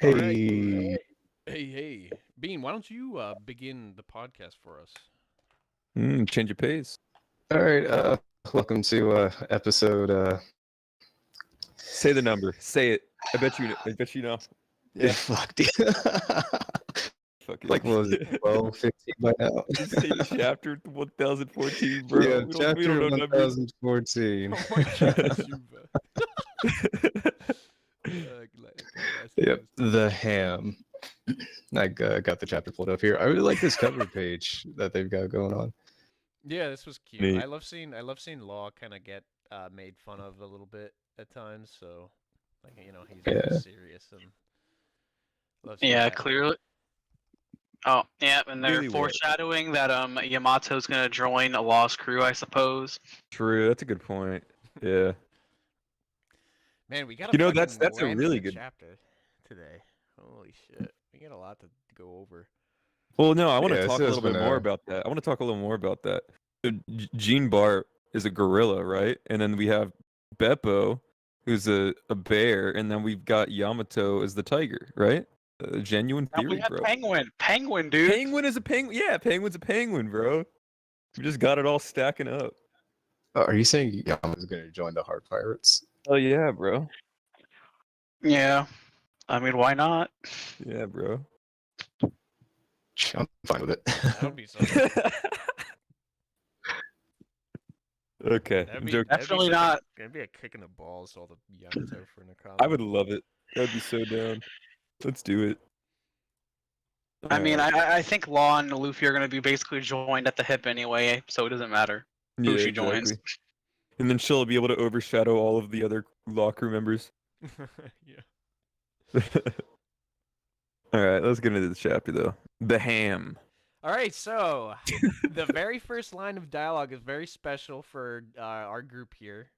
All right. Hey, Hey. Bean, why don't you begin the podcast for us? Change your pace. all right. Welcome to episode. Say the number. Say it. I bet you. I bet you know. Yeah. Fuck, Fuck like what was it? it. 12, 15 by now. Just say chapter 1014, bro. Yeah, We don't chapter know numbers. 1014. Oh my gosh, you. Yep, the ham. I got the chapter pulled up here. I really like this cover page that they've got going on. Yeah, this was cute. Neat. I love seeing Law kind of get made fun of a little bit at times. So, like he's Yeah. very serious and love seeing Yeah, that. clearly. Oh, yeah, and they're Clearly what? foreshadowing that Yamato's gonna join a Lost crew, I suppose. True. That's a good point. Yeah. Man, we got You know, that's a really good. chapter today. Holy shit, we got a lot to go over. Well, no, I want to Yeah, talk so a it's little bit been more a- about that. I want to talk a little more about that. So, Gene Bart is a gorilla, right? And then we have Beppo, who's a bear, and then we've got Yamato as the tiger, right? A genuine And we theory, have bro. Penguin, dude. Penguin is a penguin. Yeah, Penguin's a penguin, bro. We just got it all stacking up. Are you saying Yama's going to join the Heart Pirates? Oh yeah, bro. Yeah, I mean, why not? Yeah, bro. I'm fine with it. That would be something. Okay, That'd I'm be, joking. Definitely that'd be such not. Gonna be a kick in the balls to all the Yamato for Nakama. I would love it. That'd be so down. Let's do it. I mean, Uh, I think Law and Luffy are gonna be basically joined at the hip anyway, so it doesn't matter who she joins. And then she'll be able to overshadow all of the other law crew members. Yeah. All right, let's get into the chapter though. The ham. All right, so the very first line of dialogue is very special for our group here.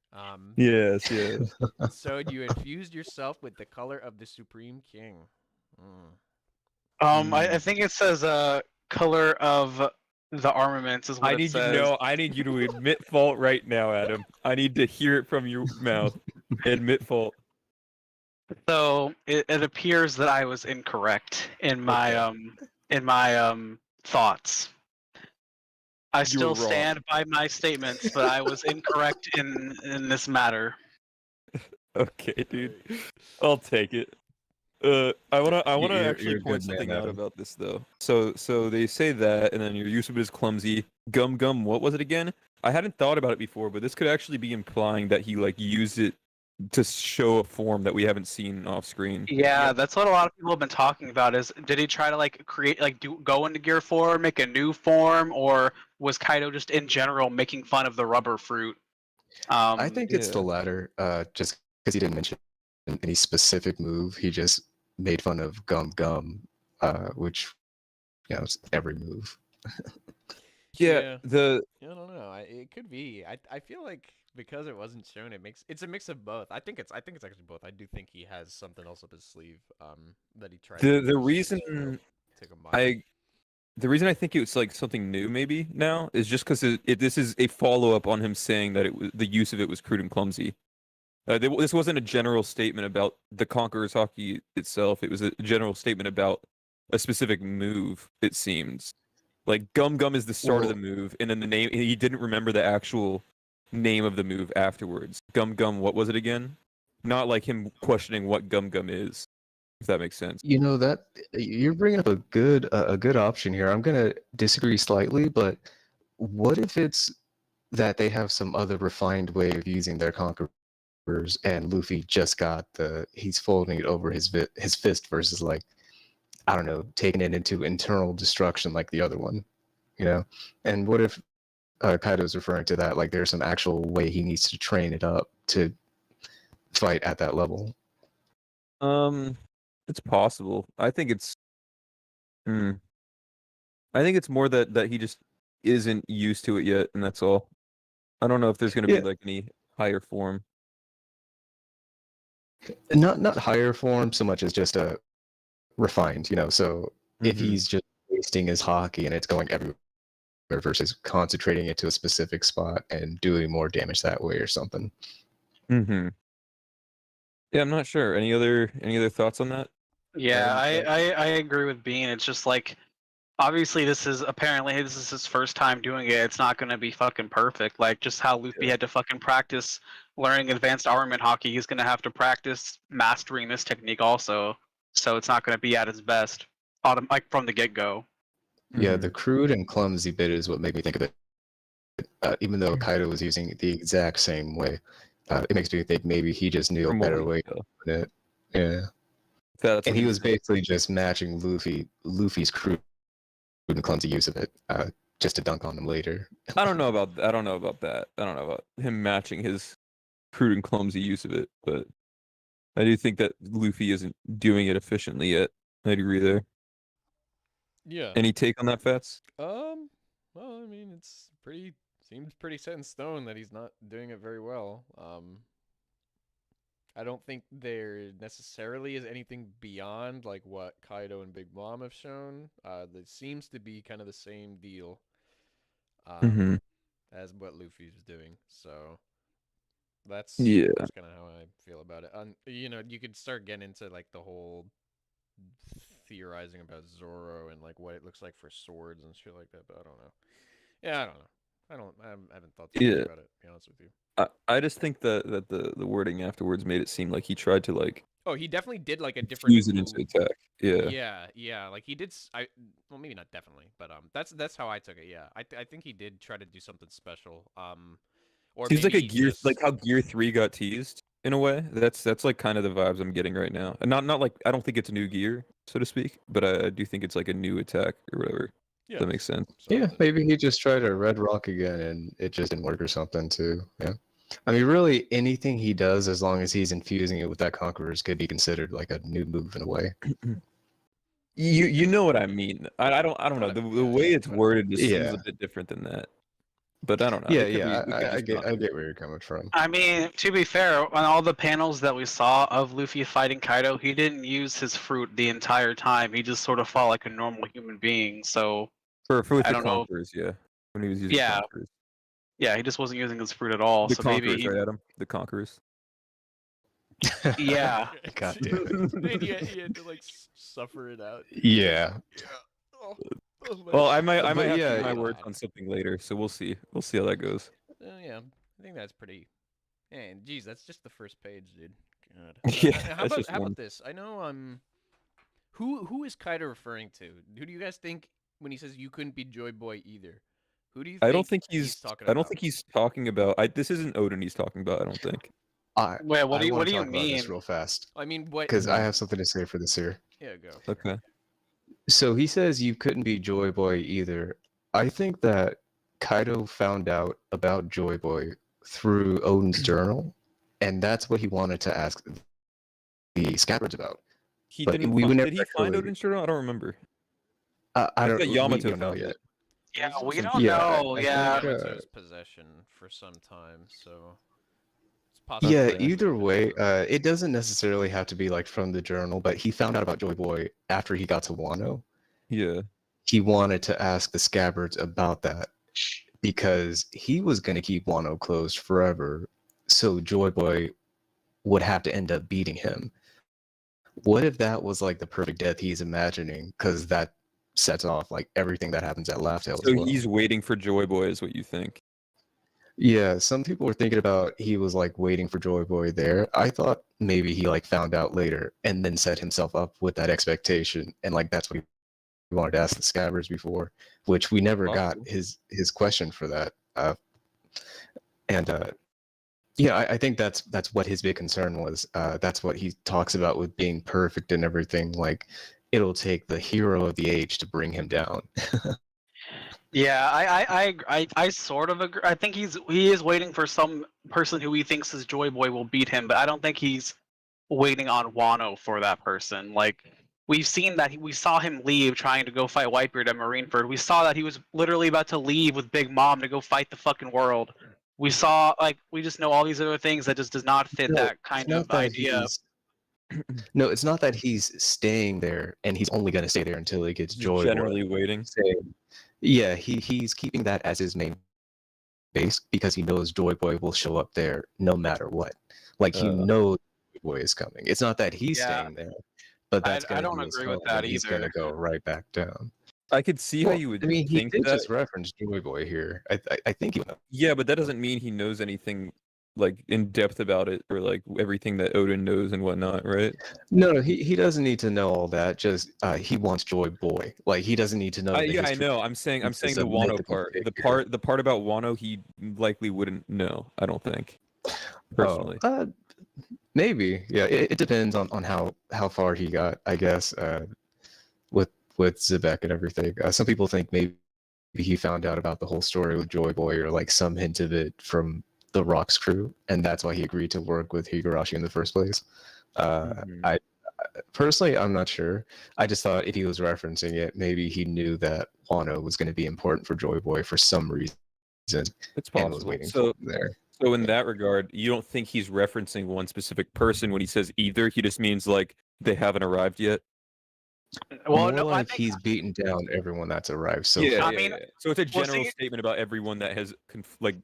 Yes, yes. So you infused yourself with the color of the Supreme King. I think it says color of the armaments is what I it need you says. to know. I need you to admit fault right now, Adam. I need to hear it from your mouth. Admit fault. So it appears that I was incorrect in my thoughts. I were still wrong. stand by my statements, but I was incorrect in this matter. Okay, dude. I'll take it. I wanna You're actually a point good man, something out Adam. about this though. So they say that, and then your use of it is clumsy. Gum. What was it again? I hadn't thought about it before, but this could actually be implying that he like used it to show a form that we haven't seen off screen. Yeah, that's what a lot of people have been talking about. Is did he try to like create go into Gear 4, make a new form, or was Kaido just in general making fun of the rubber fruit? I think it's the yeah. latter, just because he didn't mention any specific move. He just made fun of Gum, which, it's every move. Yeah. The I don't know. It could be. I feel like because it wasn't shown, it's a mix of both. I think it's actually both. I do think he has something else up his sleeve. That he tried. The to use reason to take a mile. the reason I think it's like something new maybe now is just because this is a follow up on him saying that it was the use of it was crude and clumsy. This wasn't a general statement about the Conqueror's hockey itself. It was a general statement about a specific move. It seems like Gum is the start of the move, and then the name. He didn't remember the actual name of the move afterwards. Gum. What was it again? Not like him questioning what Gum is. If that makes sense. That you're bringing up a good option here. I'm gonna disagree slightly, but what if it's that they have some other refined way of using their conquerors, and Luffy just got he's folding it over his fist versus like, I don't know, taking it into internal destruction like the other one, And what if Kaido's referring to that, like there's some actual way he needs to train it up to fight at that level? It's possible. I think it's. I think it's more that he just isn't used to it yet, and that's all. I don't know if there's gonna be like any higher form. Not higher form so much as just a refined, So if he's just wasting his hockey and it's going everywhere versus concentrating it to a specific spot and doing more damage that way or something. Yeah, I'm not sure. Any other thoughts on that? Yeah, Right. I agree with Bean. It's just like obviously this is his first time doing it. It's not gonna be fucking perfect. Like just how Luffy Yeah. had to fucking practice learning advanced armament hockey, he's gonna have to practice mastering this technique also. So it's not gonna be at its best, like from the get go. Yeah, Mhm. the crude and clumsy bit is what made me think of it. Even though Kaido was using it the exact same way, it makes me think maybe he just knew a From what better we way know. to do it. Yeah, That's and what he he was said. basically just matching Luffy's crude and clumsy use of it, just to dunk on him later. I don't know about that. I don't know about him matching his crude and clumsy use of it, but I do think that Luffy isn't doing it efficiently yet. I'd agree there. Yeah. Any take on that, Fats? Well, I mean, seems pretty set in stone that he's not doing it very well. I don't think there necessarily is anything beyond like what Kaido and Big Mom have shown. That seems to be kind of the same deal, Mm-hmm. as what Luffy's doing. So that's Yeah. kind of how I feel about it. You could start getting into like the whole theorizing about Zoro and like what it looks like for swords and shit like that, but I don't know. Yeah, I don't know. I haven't thought too much Yeah. about it, to be honest with you. I just think that the wording afterwards made it seem like he tried to like Oh, he definitely did like a different fuse it move. into attack. Yeah. Yeah, like he did. Well, maybe not definitely, but that's how I took it. Yeah, I think he did try to do something special. Or Seems like maybe just like how Gear 3 got teased in a way. That's like kind of the vibes I'm getting right now. And not like I don't think it's new gear, so to speak, but I do think it's like a new attack or whatever. yeah, That makes sense. Yeah, something. maybe he just tried a Red Rock again and it just didn't work or something too. Yeah. I mean, really, anything he does, as long as he's infusing it with that Conquerors, could be considered like a new move in a way. You know what I mean. I don't know. The way it's worded just seems Yeah. a bit different than that. But I don't know. Yeah, It could yeah, be, it could I just get, not I be. get where you're coming from. I mean, to be fair, on all the panels that we saw of Luffy fighting Kaido, he didn't use his fruit the entire time. He just sort of fought like a normal human being. So For with I the don't know. conquerors, yeah. When he was using Yeah, conquerors. yeah, he just wasn't using his fruit at all. The So maybe conquerors, he, right, Adam? The conquerors. yeah. God damn it. And he had to like suffer it out. Yeah. Yeah. Oh, Well, I might But have to yeah, eat my God. words on something later, so we'll see. We'll see how that goes. Yeah, I think that's pretty. Man, geez, that's just the first page, dude. God. Yeah, How that's about just one. this? I know who is Kaido referring to? Who do you guys think when he says you couldn't be Joy Boy either? Who do you think I don't think he's talking I about? don't think he's talking about this isn't Odin he's talking about, I don't think. Wait, what do you want to what do you talk about this mean? real fast I mean, what? because I have something to say for this here. Yeah, go. Okay. So he says you couldn't be Joy Boy either. I think that Kaido found out about Joy Boy through Odin's journal, and that's what he wanted to ask the Scabbards about. He But didn't we find, never did he find actually- Odin's journal? I don't remember. I don't. thought We Yamato don't know found yet. it. Yeah, It was we in don't Yeah, know. I Yeah, think, Yamato's possession for some time, so it's possible. Yeah, Okay. either way, it doesn't necessarily have to be like from the journal, but he found out about Joy Boy after he got to Wano. Yeah. He wanted to ask the Scabbards about that because he was going to keep Wano closed forever, so Joy Boy would have to end up beating him. What if that was like the perfect death he's imagining? Because that sets off like everything that happens at Laugh Tale So as well. he's waiting for Joy Boy is what you think. Yeah, some people were thinking about he was like waiting for Joy Boy there. I thought maybe he like found out later and then set himself up with that expectation, and like that's what he wanted to ask the Scabbards before, which we never got Possible. his question for that. Yeah, I think that's what his big concern was. That's what he talks about with being perfect and everything. Like it'll take the hero of the age to bring him down. yeah. I sort of agree. I think he is waiting for some person who he thinks is Joy Boy will beat him, but I don't think he's waiting on Wano for that person. Like we've seen that we saw him leave trying to go fight Whitebeard at Marineford. We saw that he was literally about to leave with Big Mom to go fight the fucking world. We saw like we just know all these other things that just does not fit No, that it's kind not of that idea. he's- No, it's not that he's staying there and he's only going to stay there until he gets Joy Boy. Generally waiting. Yeah, he's keeping that as his main base because he knows Joy Boy will show up there no matter what. Like he knows Joy Boy is coming. It's not that he's Yeah. staying there. but that's I going to don't be his agree home, with that and he's going to either. go right back down. I could see how Well, you would I mean, he think did that. just reference Joy Boy here. I think you know. Yeah, but that doesn't mean he knows anything like in depth about it or like everything that Odin knows and whatnot, right? No, he doesn't need to know all that. Just he wants Joy Boy. Like he doesn't need to know the Yeah, I history. know. I'm saying He's the a Wano mythical part. figure. The part about Wano he likely wouldn't know, I don't think. Personally. Oh, maybe. Yeah, it depends on how far he got, I guess, with Zebek and everything. Some people think maybe he found out about the whole story with Joy Boy or like some hint of it from the Rocks crew, and that's why he agreed to work with Higurashi in the first place. Mhm. I personally, I'm not sure. I just thought if he was referencing it, maybe he knew that Wano was going to be important for Joy Boy for some reason It's and was possible. waiting for him there. So in that regard, you don't think he's referencing one specific person when he says either? He just means like they haven't arrived yet. Well, More no, I like think he's beaten down everyone that's arrived so yeah, far. I yeah, mean, yeah. So it's a well, general see- statement about everyone that has like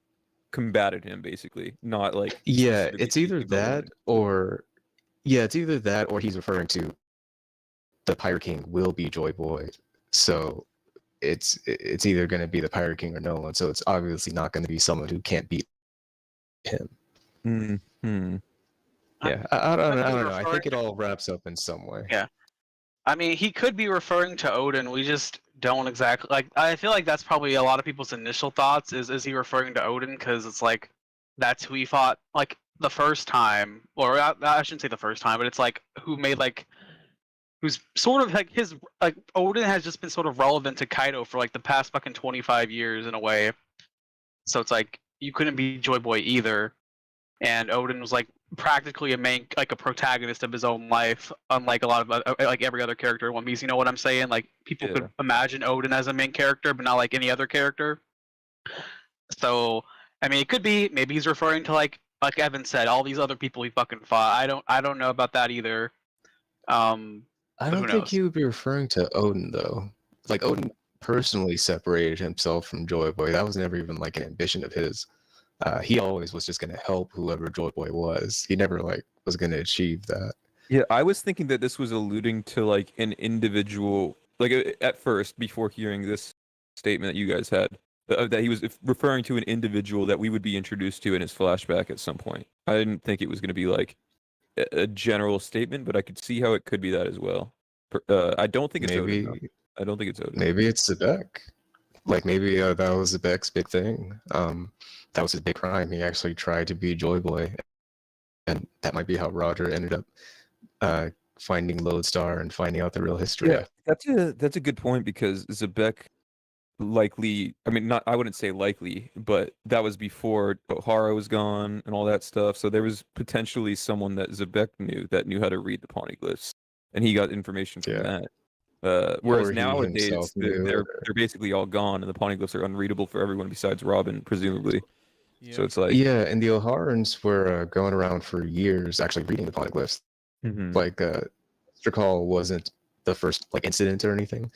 combated him, basically, not like Yeah, specifically it's either people alone. it's either that or he's referring to the Pirate King will be Joy Boy. So it's either going to be the Pirate King or no one. So it's obviously not going to be someone who can't beat him. Hmm. Yeah, I don't know. I he's don't know. I referring think it all wraps up in some way. Yeah. I mean, he could be referring to Odin. We just don't exactly like. I feel like that's probably a lot of people's initial thoughts. Is he referring to Odin because it's like that's who he fought like the first time, or I shouldn't say the first time, but it's like who made like who's sort of like his like Odin has just been sort of relevant to Kaido for like the past fucking 25 years in a way. So it's like you couldn't be Joy Boy either, and Odin was like practically a main like a protagonist of his own life, unlike a lot of like every other character in One Piece. You know what I'm saying? Like people Yeah. could imagine Odin as a main character, but not like any other character. So I mean, it could be maybe he's referring to like Evan said, all these other people he fucking fought. I don't know about that either. I Who don't think knows? he would be referring to Odin though. Like Odin personally separated himself from Joy Boy. That was never even like an ambition of his. He always was just going to help whoever Joy Boy was. He never like was going to achieve that. Yeah, I was thinking that this was alluding to like an individual, like at first before hearing this statement that you guys had, that he was referring to an individual that we would be introduced to in his flashback at some point. I didn't think it was going to be like a general statement, but I could see how it could be that as well. I don't think it's Maybe Odin. I don't think it's Odin. maybe it's Zebek. Like maybe that was Zebek's big thing. That was his big crime. He actually tried to be Joy Boy, and that might be how Roger ended up finding Lodestar and finding out the real history. Yeah, that's a good point because Zebek likely, I mean, not I wouldn't say likely, but that was before Ohara was gone and all that stuff. So there was potentially someone that Zebek knew that knew how to read the poneglyphs, and he got information from Yeah. that. Whereas Or he nowadays himself knew, they're or- they're basically all gone, and the poneglyphs are unreadable for everyone besides Robin, presumably. Yeah. So it's like, Yeah, and the Oharans were going around for years actually reading the poneglyphs. Mhm. Like Mr. Call wasn't the first like incident or anything.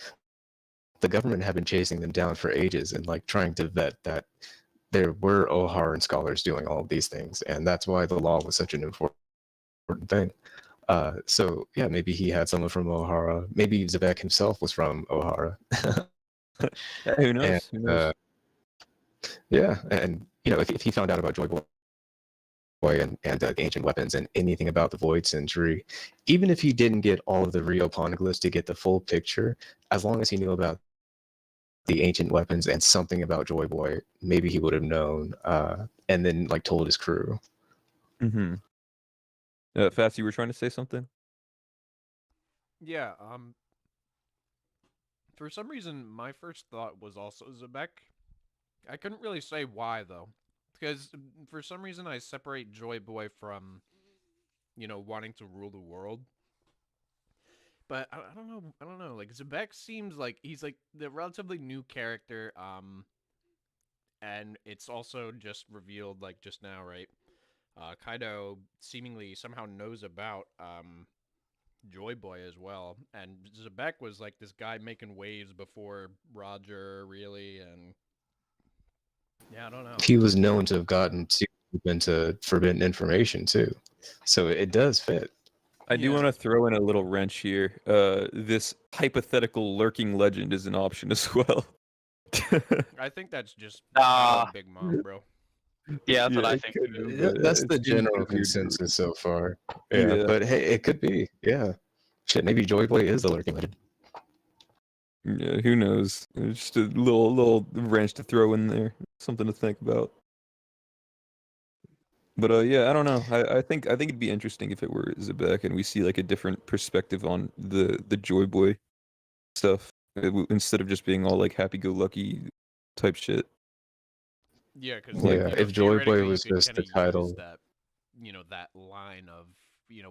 The government had been chasing them down for ages and like trying to vet that there were Oharan scholars doing all of these things, and that's why the law was such an important thing. So yeah, maybe he had someone from Ohara. Maybe Zebek himself was from Ohara. Who knows? And, Who knows? Yeah, and you know, if he found out about Joy Boy and the ancient weapons and anything about the Void Century, even if he didn't get all of the Rio poneglyphs to get the full picture, as long as he knew about the ancient weapons and something about Joy Boy, maybe he would have known, and then like told his crew. Mm-hmm. Fast, you were trying to say something? Yeah, for some reason, my first thought was also Zebek. I couldn't really say why, though. Because for some reason, I separate Joy Boy from, wanting to rule the world. But I don't know. I don't know. Like, Zebek seems like he's, like, the relatively new character, and it's also just revealed, like, just now, right? Kaido seemingly somehow knows about, Joy Boy as well, and Zebek was like this guy making waves before Roger, really, and yeah, I don't know. He was known to have gotten too deep into forbidden information too, so it does fit. I do Yeah. want to throw in a little wrench here. This hypothetical lurking legend is an option as well. I think that's just Nah. Big Mom, bro. Yeah, that's what I it think. could too. be, Yeah, but that's it the seems general weird to me. consensus so far. Yeah, Yeah. but hey, it could be. Yeah, shit. Maybe Joy Boy is the lurking legend. Yeah, who knows? It's just a little wrench to throw in there, something to think about. But yeah, I don't know. I think it'd be interesting if it were Zebek and we see like a different perspective on the Joy Boy stuff instead of just being all like happy-go-lucky type shit. Yeah, because Like, Yeah, if Joy Boy theoretically, was you could just the kinda use title. that, that line of,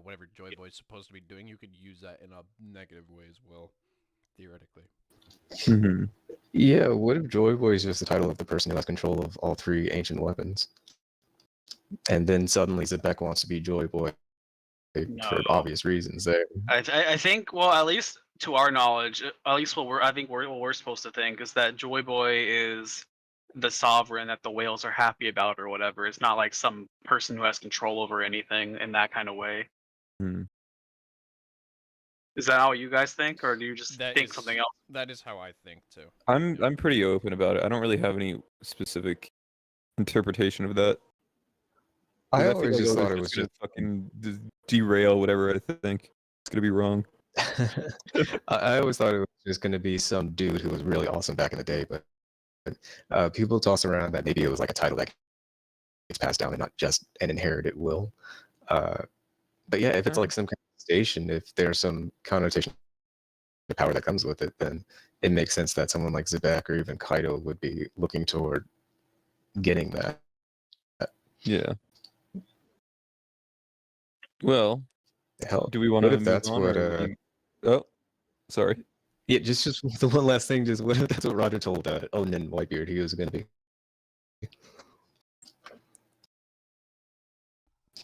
whatever Joy Boy's supposed to be doing, you could use that in a negative way as well, theoretically. Mhm. Yeah, what if Joy Boy is just the title of the person who has control of all three ancient weapons? And then suddenly Zebek wants to be Joy Boy for No. obvious reasons there. I think, well, at least to our knowledge, at least what we're supposed to think is that Joy Boy is the sovereign that the whales are happy about or whatever. It's not like some person who has control over anything in that kind of way. Mhm. Is that how you guys think, or do you just That think is- something else? That is how I think too. I'm pretty open about it. I don't really have any specific interpretation of that. 'Cause I feel always like just I thought it was gonna just. fucking derail whatever I think. It's gonna be wrong. I always thought it was just going to be some dude who was really awesome back in the day, but people toss around that maybe it was like a title that gets passed down and not just an inherited will. But yeah, if it's like some kind of station, if there's some connotation to power that comes with it, then it makes sense that someone like Zebek or even Kaido would be looking toward getting that. Yeah. Well, Hell, do we want what to if move that's on? what? Oh, sorry. Yeah, just the one last thing. Just what if that's what Roger told Odin and Whitebeard he was going to be?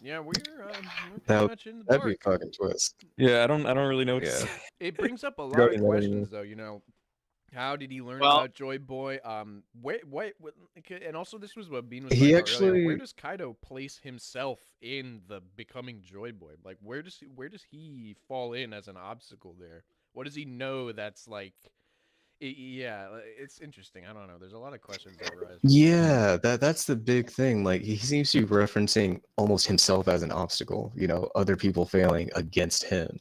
Yeah, we're pretty That- much in the That'd be a dark. fucking twist. Yeah, I don't really know what to Yeah. say. It brings up a lot Regarding of that questions, though. How did he learn Well- about Joy Boy? What, and also this was what Bean was He talking about earlier. Where actually- does Kaido place himself in the becoming Joy Boy? Like, where does he fall in as an obstacle there? What does he know that's like? Yeah, it's interesting. I don't know. There's a lot of questions that arise. Yeah, that's the big thing. Like he seems to be referencing almost himself as an obstacle. Other people failing against him.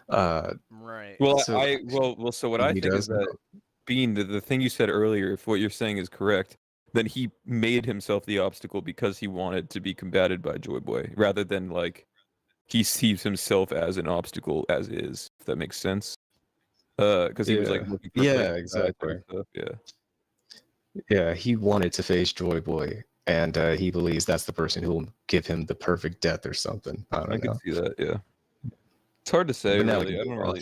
Right. Well, So- so what I He think is does know. that Bean, the thing you said earlier, if what you're saying is correct, then he made himself the obstacle because he wanted to be combated by Joy Boy, rather than like he sees himself as an obstacle as is. If that makes sense. Because he was like Yeah. looking for Yeah, like, exactly. type stuff, yeah. Yeah, he wanted to face Joy Boy, and he believes that's the person who will give him the perfect death or something. I I don't could know. see that. Yeah. It's hard to say. But now we Really. can I don't move on.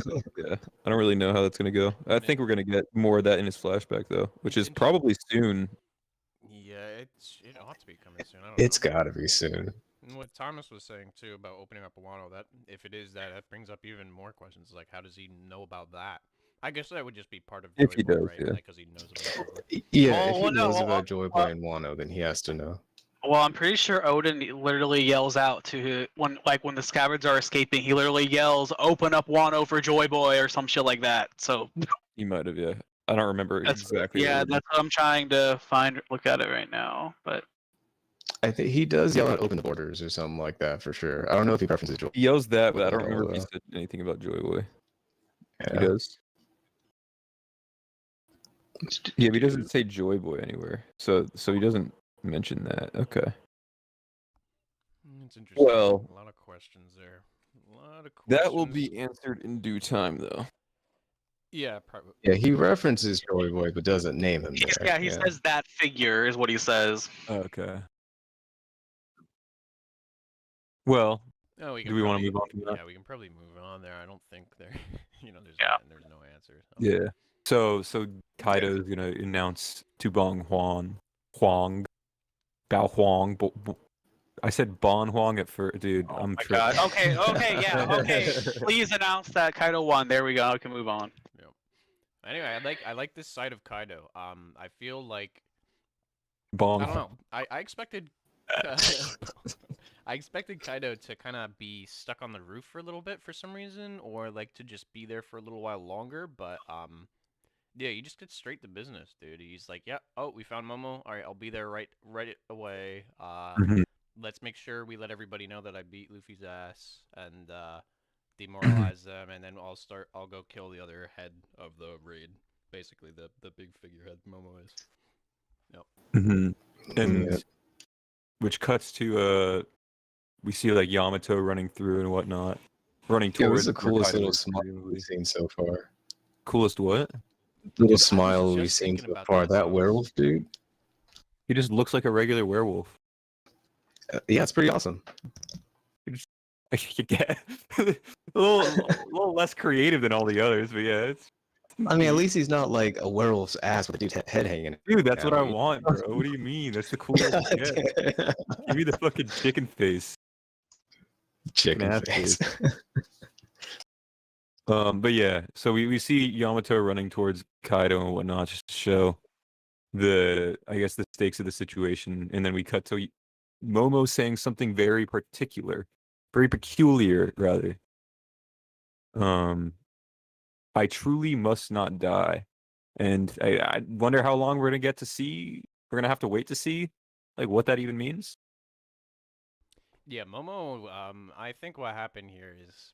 really. Yeah. I don't really know how that's gonna go. I think we're gonna get more of that in his flashback though, which It's is probably soon. Yeah, it ought to be coming soon. I don't It's know. gotta be soon. And what Thomas was saying too about opening up Wano, that if it is that brings up even more questions. Like, how does he know about that? I guess that would just be part of If Joy he Boy, does, right? yeah. Like, because he knows about Joy Boy. Yeah, Well, if he well, no, knows well, about Joy Boy and Wano, then he has to know. Well, I'm pretty sure Odin literally yells out to when the scabbards are escaping. He literally yells, "Open up Wano for Joy Boy" or some shit like that. So He might have, yeah. I don't remember that's exactly. yeah, what it that's what I'm trying to look at it right now. But I think he does yell out "Open the borders" or something like that for sure. I don't know if he references Joy. He yells that, but I don't Boy, remember if he though. said anything about Joy Boy. He Yeah. does. Yeah, but he doesn't say Joy Boy anywhere. So he doesn't mention that. Okay. It's interesting. Well- a lot of questions there. A lot of questions. That will be answered in due time though. Yeah, probably. Yeah, he references Joy Boy but doesn't name him there. yeah, he says that figure is what he says. Okay. Well, Oh, we do we want to probably- move on from that? Yeah, we can probably move on there. I don't think there, there's Yeah. there's no answer. So. Yeah. So Kaido's gonna announce to Bong Huang, Bao Huang. I said Bon Huang at first, dude. Oh I'm my tripping. god. Okay, yeah, okay. Please announce that Kaido won. There we go. We can move on. Anyway, I like this side of Kaido. I feel like Bong. I don't know. I expected I expected Kaido to kind of be stuck on the roof for a little bit for some reason, or like to just be there for a little while longer. But yeah, you just get straight to business, dude. He's like, yeah, oh, we found Momo. All right, I'll be there right away. Mhm. Let's make sure we let everybody know that I beat Luffy's ass and demoralize them, and then I'll go kill the other head of the raid. Basically, the big figurehead Momo is. Yep. Mhm. And Yeah. which cuts to we see like Yamato running through and whatnot, running Yeah, this towards is the where coolest Kaido little is, smile presumably. we've seen so far. Coolest what? Little Dude, I smile was we've just seen thinking so about far. that, That bro. werewolf dude. He just looks like a regular werewolf. Yeah, it's pretty awesome. You get a little less creative than all the others, but yeah, it's. I mean, at least he's not like a werewolf's ass with a dude's head hanging. Dude, that's what I out. want, bro. What do you mean? That's the coolest thing yet. Give me the fucking chicken face. Chicken ass face. But yeah, so we see Yamato running towards Kaido and whatnot, just to show I guess the stakes of the situation, and then we cut to Momo saying something very peculiar rather. I truly must not die, and I wonder how long we're gonna get to see. We're gonna have to wait to see, like, what that even means. Yeah, Momo. I think what happened here is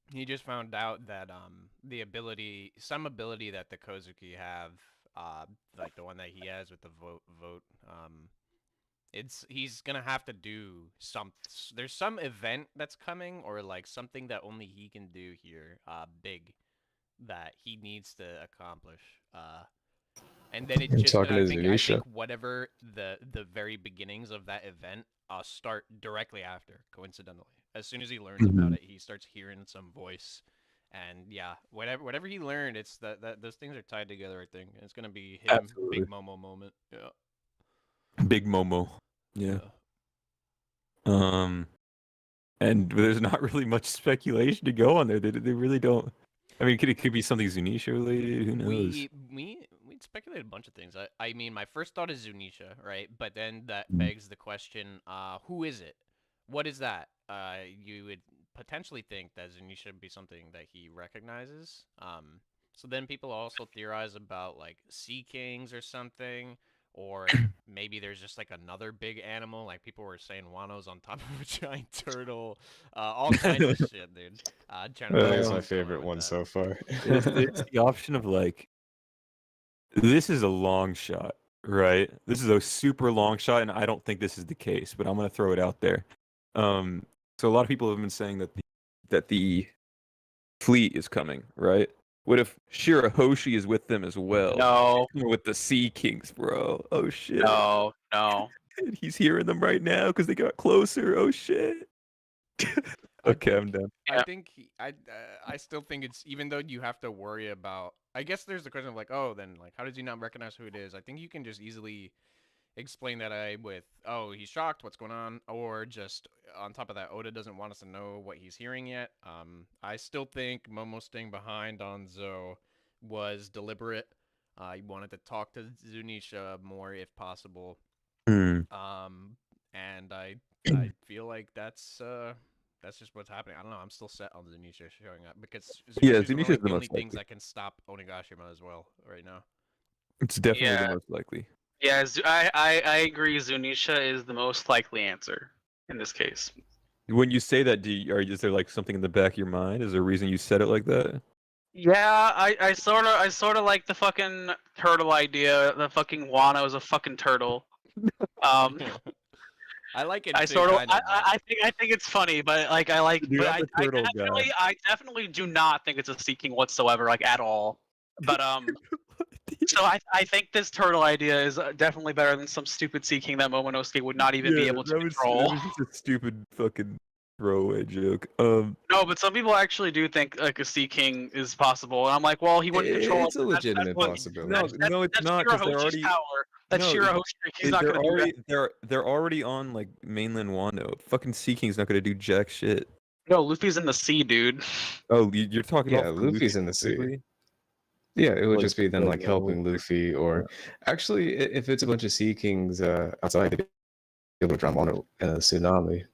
he just found out that some ability that the Kozuki have, like the one that he has with the vote, he's gonna have to do there's some event that's coming, or like something that only he can do here, big, that he needs to accomplish. And then it's I'm just talking gonna, to I Zunisha. think whatever the very beginnings of that event start directly after, coincidentally. As soon as he learns about it, he starts hearing some voice. And yeah, whatever he learned, it's that those things are tied together, I think. It's gonna be him, Absolutely. Big Momo moment. Yeah. Big Momo. Yeah. And there's not really much speculation to go on there. They really don't. I mean, it could be something Zunisha related. Who knows? We speculated a bunch of things. I mean, my first thought is Zunisha, right? But then that begs the question: who is it? What is that? You would potentially think that Zunisha would be something that he recognizes. So then people also theorize about like Sea Kings or something. Or maybe there's just like another big animal, like people were saying Wano's on top of a giant turtle, all kinds of shit, dude. That was my favorite one so far. It's the option of like, this is a long shot, right? This is a super long shot, and I don't think this is the case, but I'm gonna throw it out there. So a lot of people have been saying that the fleet is coming, right? What if Shirahoshi is with them as well? No, With the Sea Kings, bro. Oh shit. no. He's hearing them right now because they got closer. Oh shit. Okay, I'm done. I think I still think it's, even though you have to worry about, I guess there's the question of like, oh, then like how does he not recognize who it is? I think you can just easily explain that with, oh, he's shocked, what's going on, or just on top of that, Oda doesn't want us to know what he's hearing yet. I still think Momo staying behind on Zo was deliberate. He wanted to talk to Zunisha more if possible. And I feel like that's just what's happening. I don't know. I'm still set on Zunisha showing up because Zunisha's the the only most things likely. that can stop Onigashima as well right now. It's definitely Yeah. the most likely. Yeah, I agree. Zunisha is the most likely answer in this case. When you say that, is there like something in the back of your mind? Is there a reason you said it like that? Yeah, I sort of like the fucking turtle idea. The fucking Wano is a fucking turtle. I like it. I too, sort of, kind of, I think it's funny, but like I like, Dude, but I'm a turtle guy. I definitely do not think it's a seeking whatsoever, like at all. But so I think this turtle idea is definitely better than some stupid seeking that Momonosuke would not even be able to control. That was just a stupid fucking throwaway joke. No, but some people actually do think like a Sea King is possible, and I'm like, well, he wouldn't control. It's a legitimate possibility. No, it's not, 'cause they're Shirahoshi's already- power. That's no, Shirahoshi. He's not they're gonna do already that. they're already on like mainland Wano. Fucking Sea King's not gonna do jack shit. No, Luffy's in the sea, dude. Oh, you're talking Yeah, about Luffy's in the sea. specifically? Yeah, it would Like- just be them like like helping level- Luffy, or actually, if it's a bunch of Sea Kings outside, they'd be able to drown Wano in a tsunami.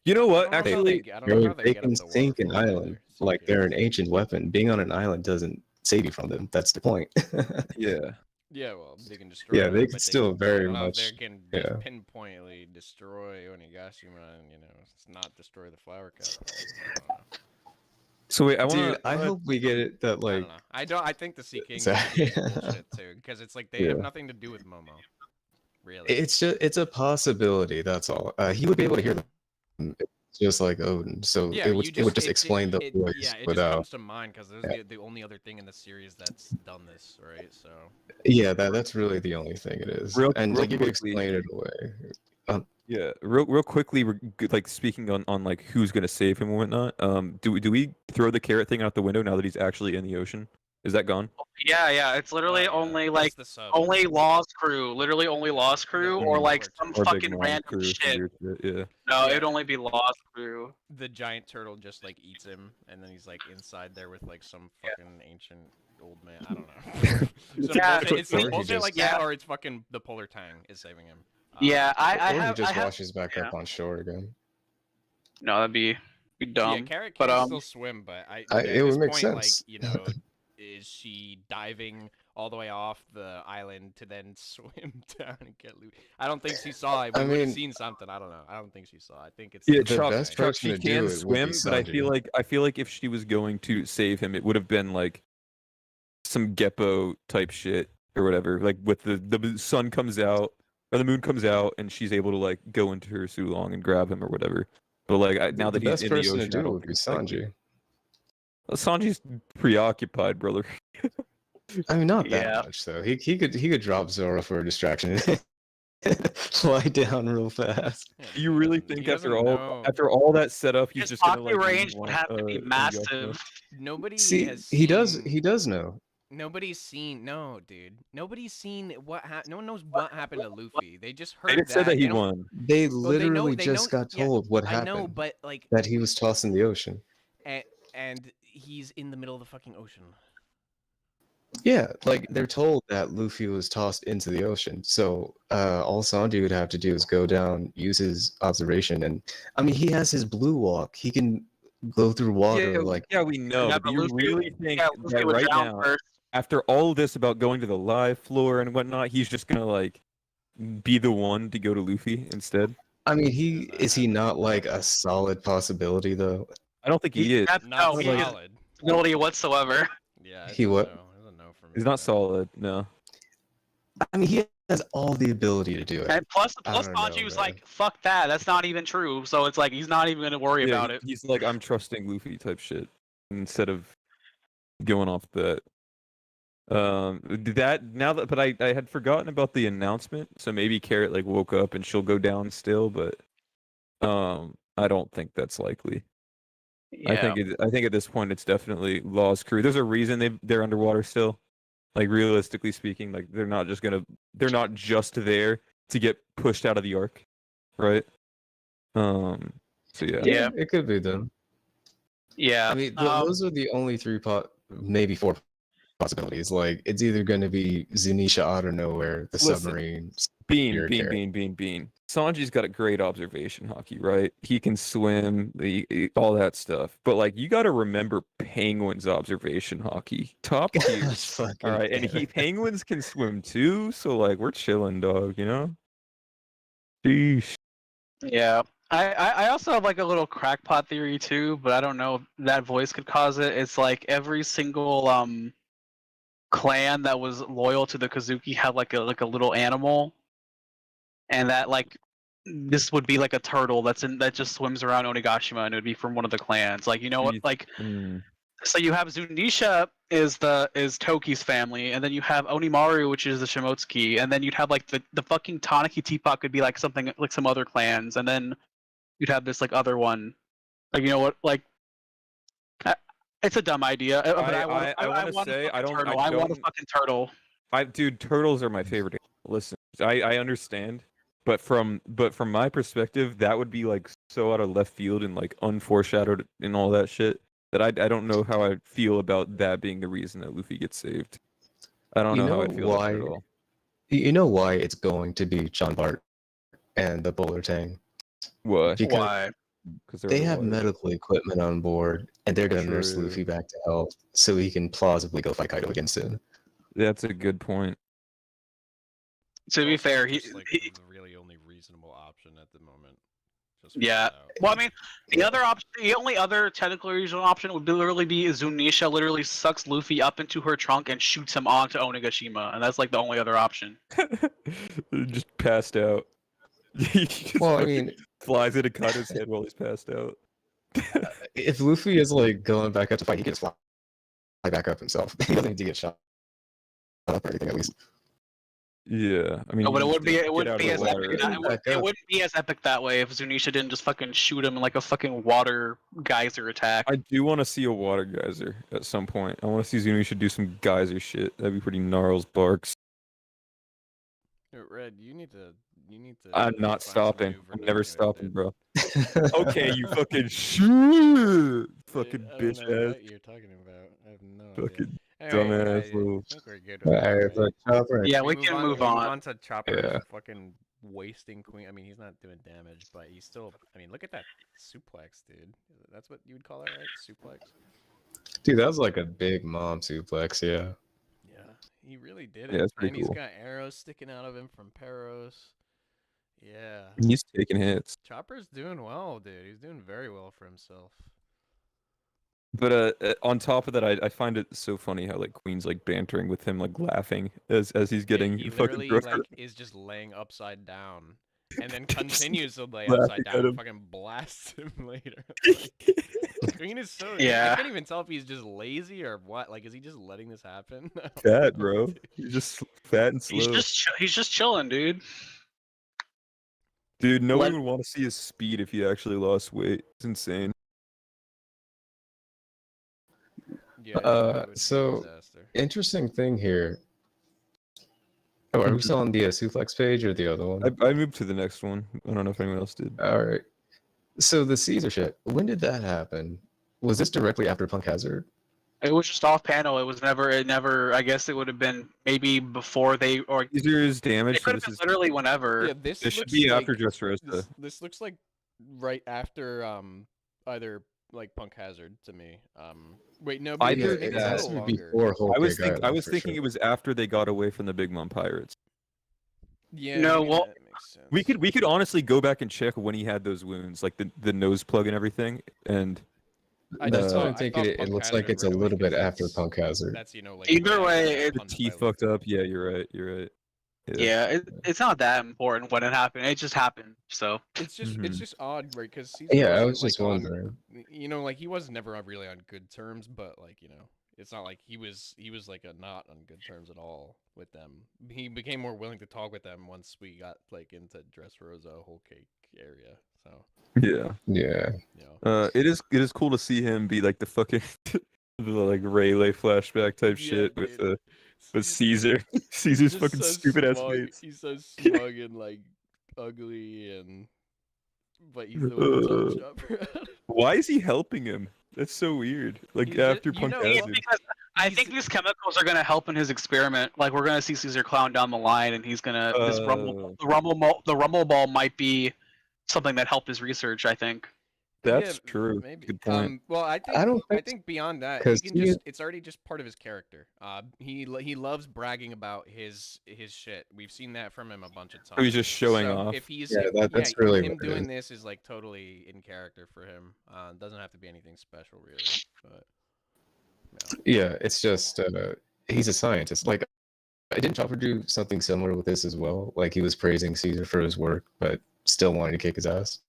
You know what? I don't know how they Actually, get- I don't know how They they get can up the water sink an flow either, island like they're an ancient weapon. Being on an island doesn't save you from them. That's the point. yeah. Yeah, well, they can destroy. Yeah, they it, can but still I very don't know if much. they can Yeah. just pinpointedly destroy Onigashima and it's not destroy the flower capital. I don't know. So wait, I want Dude, to. I hope we get it that I like don't know. I don't. I think the Sea King Sorry. is bullshit too, because it's like they have Yeah. nothing to do with Momo. Really. it's a possibility. That's all. He would be able to hear them. It's just like Odin, so Yeah, it you would just explain the voice Yeah, it just without. comes to mind because there's the only other thing in the series that's done this, right? So Yeah, that's really the only thing it is. And real like you could quickly- explain it away. Yeah, real quickly, like speaking on like who's gonna save him and whatnot. Do we throw the carrot thing out the window now that he's actually in the ocean? Is that gone? Yeah. It's literally yeah, only that's like the sub. only Lost Crew. Literally only Lost Crew, The or only like Lost some Crew. Or Big fucking Mom random crew, some shit. weird shit, yeah. No, Yeah. it'd only be Lost Crew. The giant turtle just like eats him, and then he's like inside there with like some fucking ancient old man. I don't know. Some Yeah, bullshit- it's some or he bullshit like just- that, or it's fucking the polar tang is saving him. Yeah, I Or have. he just I have washes back up on shore again. no, that'd be dumb. Yeah, Carrot but, can still swim, but at it would this make point, sense. like is she diving all the way off the island to then swim down and get loot? I don't think she saw it. We I would have mean- seen something. I don't know. I don't think she saw. I think it's Yeah, The Chuck, best Chuck, person she to do can it would be swim, but I Sanji. feel like if she was going to save him, it would have been like some Geppo type shit or whatever. Like with the sun comes out or the moon comes out, and she's able to like go into her Sulong and grab him or whatever. But like now The that he's best in the person ocean, to I do don't would think be it's likely. Sanji. Sanji's preoccupied, brother. I mean, not that Yeah. much though. He could drop Zoro for a distraction. Fly down real fast. Yeah, Do you he really doesn't- think he after doesn't all know. after all that setup, he's His just gonna pocket like range leave would one- have to be Onigashima? massive. Nobody See, has he does. seen- He does know. Nobody's seen. No, dude. Nobody's seen what happened. No one knows what happened to Luffy. They just heard They just said that They he don't- won. They Well, literally they just know- got yeah, told what I happened. know, but like That he was tossed in the ocean. and he's in the middle of the fucking ocean. Yeah, like they're told that Luffy was tossed into the ocean. So all Sanji would have to do is go down, use his observation, and I mean he has his blue walk. He can go through water like yeah, we know. Yeah, but but do you Luffy- really think Yeah, Luffy that would right drown now, first. after all this about going to the live floor and whatnot, he's just gonna like be the one to go to Luffy instead? I mean Does is he not not happen. like a solid possibility though? I don't think he is. That's Not no, he has solid. ability whatsoever. Yeah. He what? It's a no for me. He's not man. solid. No. I mean he has all the ability to do it. And plus I don't Sanji know, was man. like, "Fuck that. That's not even true." So it's like he's not even gonna worry Yeah, about it. He's like, I'm trusting Luffy type shit instead of going off that. But I had forgotten about the announcement, so maybe Carrot like woke up and she'll go down still, but I don't think that's likely. Yeah. I think at this point it's definitely Law's crew. There's a reason they're underwater still. Like realistically speaking, like they're not just there to get pushed out of the arc, right? So yeah. Yeah. It could be them. Yeah. I mean those are the only maybe four possibilities. Like it's either going to be Zunisha out of nowhere, the Listen, submarine. Bean. Sanji's got a great observation hockey, right? He can swim, all that stuff. But like, you got to remember Penguin's observation hockey, top tier. That's fucking All right, and fair. Penguins can swim too, so like, we're chilling, dog. You know? Sheesh. Yeah. I also have like a little crackpot theory too, but I don't know if that voice could cause it. It's like every single clan that was loyal to the Kazuki had like a little animal, and that like this would be like a turtle that just swims around Onigashima, and it would be from one of the clans. Like, you know what? Jeez. Like, Mm. so you have Zunisha is Toki's family, and then you have Onimaru, which is the Shimotsuki, and then you'd have like the fucking Tanaki Teapot could be like something like some other clans, and then you'd have this like other one. Like, you know what? Like, it's a dumb idea. But I wanna want a say, I fucking don't- turtle. I I want a don't- fucking turtle. Dude, turtles are my favorite animal. Listen, I understand, but from my perspective, that would be like so out of left field and like unforeshadowed and all that shit that I don't know how I feel about that being the reason that Luffy gets saved. I don't You know how I know feel about it at why- all. You know why it's going to be John Bart and the Bowler Tang? What? Because Why? because They have medical equipment on board, and they're gonna nurse True. Luffy back to health so he can plausibly go fight Kaido again soon. That's a good point. To be Also fair, just, like, the really only reasonable option at the moment. Just yeah. flat out. Well, I mean, the other option, the only other technically reasonable option would literally be Zunisha literally sucks Luffy up into her trunk and shoots him onto Onigashima, and that's like the only other option. Just passed out. He just Well, I fucking mean, flies into Kaido's head while he's passed out. if Luffy is like going back up to fight, he can just fly back up himself. He doesn't need to get shot up or anything, at least. Yeah, I mean, No, but it you would be just it wouldn't get be out as of the epic. water. It wouldn't be as epic that way if Zunisha didn't just fucking shoot him in like a fucking water geyser attack. I do want to see a water geyser at some point. I want to see Zunisha do some geyser shit. That'd be pretty gnarls barks. Red, you need to. I'm not find some stopping. new I'm never vernacular, stopping, dude. bro. Okay, you fucking shoot, fucking I don't bitch know ass, what you're talking about. I have no idea. fucking Anyway, dumbass I little. think we're good with that, Alright, right? but Chopper. Yeah, Can we can move Move on. on to Chopper's Yeah. fucking wasting Queen. I mean, he's not doing damage, but he's still. I mean, look at that suplex, dude. That's what you would call that, right? Suplex. Dude, that was like a big mom suplex, yeah. Yeah, he really did it. Yeah, that's and pretty cool. he's got arrows sticking out of him from Peros. Yeah, He's taking hits. Chopper's doing well, dude. He's doing very well for himself. But on top of that, I find it so funny how like Queen's like bantering with him, like laughing as he's getting he fucking literally thrown. like is just laying upside down, and then continues to lay laughing upside at down and him. fucking blasts him later. Queen is so. Yeah. I can't even tell if he's just lazy or what. Like, is he just letting this happen? I don't Fat, know, bro. dude. He's just fat and slow. He's just chilling, dude. Dude, no Let- one would want to see his speed if he actually lost weight. It's insane. Yeah, it would be a so- disaster. Interesting thing here. Oh, are we still on the suplex page or the other one? I moved to the next one. I don't know if anyone else did. Alright. So the Caesar shit, when did that happen? Was this directly after Punk Hazard? It was just off panel. It was never. It never. I guess it would have been maybe before they or Caesar is damaged. it could have been literally whenever. Yeah, this This should looks be like, after Dressrosa. This looks like right after either like Punk Hazard to me. Wait, no, I maybe, think maybe it it's a has little to be longer. before Whole I was Cake Island, for thinking sure. it was after they got away from the Big Mom Pirates. Yeah, No, maybe well, that makes sense. We could honestly go back and check when he had those wounds, like the nose plug and everything. And That's what thought- I'm thinking. thought It Punk looks like Hazard it's a right away little bit 'cause after that's- Punk Hazard. That's like Either right way, after it- the Punk teeth by fucked up. Yeah, you're right. You're right. Yeah, it's not that important when it happened. It just happened. So It's just Mhm. it's just odd, right? Because Yeah, I was just wondering. You know, like he was never really on good terms, but like it's not like he was like not on good terms at all with them. He became more willing to talk with them once we got like into Dressrosa Whole Cake area. So Yeah. Yeah. It is cool to see him be like the fucking the like Rayleigh flashback type Yeah, shit dude. with Caesar. Caesar's Just fucking so stupid ass smug. face. He's so smug and like ugly but he's the one that's helped Chopper out. Why is he helping him? That's so weird. Like He's ju- after you Punk know it's what? Hazard. because I He's- think these chemicals are gonna help in his experiment. Like we're gonna see Caesar Clown down the line, and he's gonna the rumble ball might be something that helped his research. I think. That's Yeah, true. Maybe. Good point. Well, I think don't I think think beyond that, 'cause he can he- just it's already just part of his character. He loves bragging about his shit. We've seen that from him a bunch of times. Oh, he's just showing So off. If he's Yeah, that's really him what it doing is. this is like totally in character for him. Doesn't have to be anything special really. But Yeah, it's just he's a scientist. Like, I didn't Chopper do something similar with this as well. Like he was praising Caesar for his work, but still wanting to kick his ass.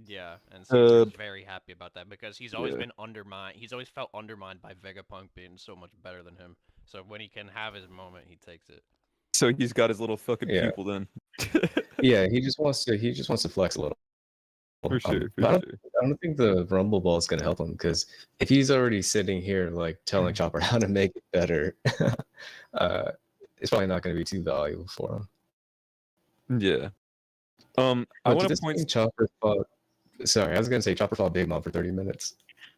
yeah, and Caesar's Uh, very happy about that because he's always yeah. been undermined. He's always felt undermined by Vegapunk being so much better than him. So when he can have his moment, he takes it. So he's got his little fucking Yeah. people then. Yeah, he just wants to flex a little. For sure. But I don't think the Rumble Ball is going to help him because if he's already sitting here like telling Chopper how to make it better, it's probably not going to be too valuable for him. Yeah. I But want to to point. Chopper fought. Sorry, I was going to say Chopper fought Big Mom for 30 minutes.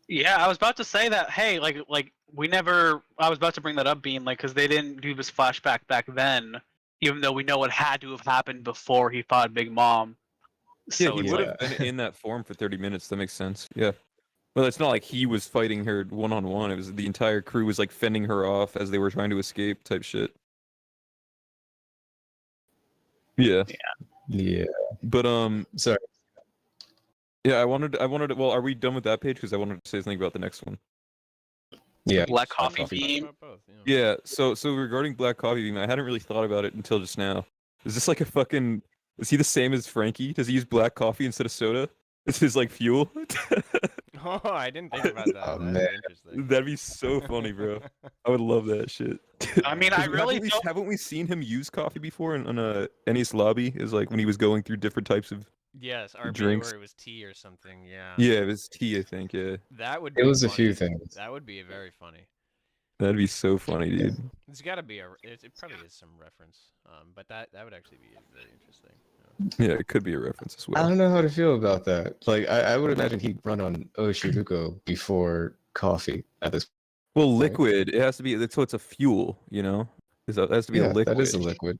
Yeah, I was about to say that. Hey, like we never. I was about to bring that up, being like, because they didn't do this flashback back then, even though we know it had to have happened before he fought Big Mom. Yeah, So he it's would like, have been in that form for 30 minutes. That makes sense. Yeah. Well, it's not like he was fighting her one on one. It was the entire crew was like fending her off as they were trying to escape, type shit. Yeah, Yeah. but Sorry. yeah, I wanted. Well, are we done with that page? Because I wanted to say something about the next one. Yeah. Black Just talk Coffee Bean. about both, yeah. Yeah. So regarding Black Coffee Bean, I hadn't really thought about it until just now. Is this like a fucking? Is he the same as Frankie? Does he use black coffee instead of soda? Is his like fuel? Oh, I didn't think about that. Oh, That's man. interesting. That'd be so funny, bro. I would love that shit. I mean, I 'Cause really haven't we, don't. haven't we seen him use coffee before in a NES lobby? Is like when he was going through different types of. Yes, RB Drinks. or it was tea or something. Yeah. Yeah, it was tea, I think. Yeah, That would. It Be was a few funny. things. That would be very funny. that'd be so funny, dude. It's got to be a. It probably is some reference. But that would actually be very interesting. Yeah, it could be a reference as I well. don't know how to feel about that. Like, I would imagine he'd run on Oshiruko before coffee at this. Well, Right. liquid. It has to be. So it's a fuel, you know. It has to be Yeah, a liquid. that is a liquid.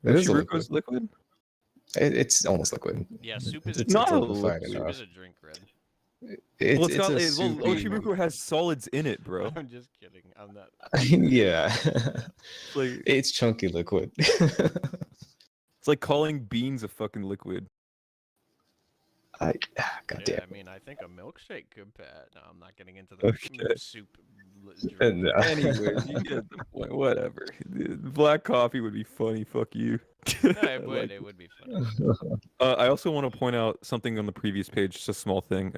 That is a liquid. Oshiruko's liquid. It's almost liquid. Yeah, soup is It's a not drink. a liquefied Soup enough. is a drink, Red. It's, Well, it's not. a Well, soupy- Oshiruko has solids in it, bro. I'm just kidding. I'm not. Yeah. Like It's chunky liquid. it's like calling beans a fucking liquid. God Yeah, damn. I mean, I think a milkshake could pat. No, I'm not getting into the Okay. soup. And, Anyways, you get the point. Whatever. Black coffee would be funny. Fuck you. I It would. like It would be funny. I also want to point out something on the previous page, just a small thing,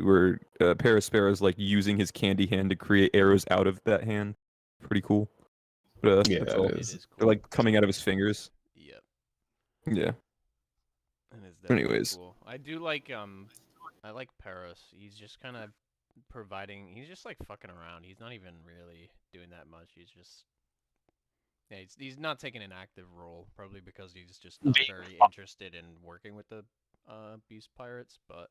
where Perispera's like using his candy hand to create arrows out of that hand. Pretty cool. But, Yeah, that's it all. It is. is cool. They're like coming out of his fingers. Yep. Yeah. And it's definitely Anyways. cool. I do like I like Paris. He's just kind of providing. He's just like fucking around. He's not even really doing that much. He's just. Yeah, he's not taking an active role, probably because he's just not Being very fu- interested in working with the Beast Pirates. But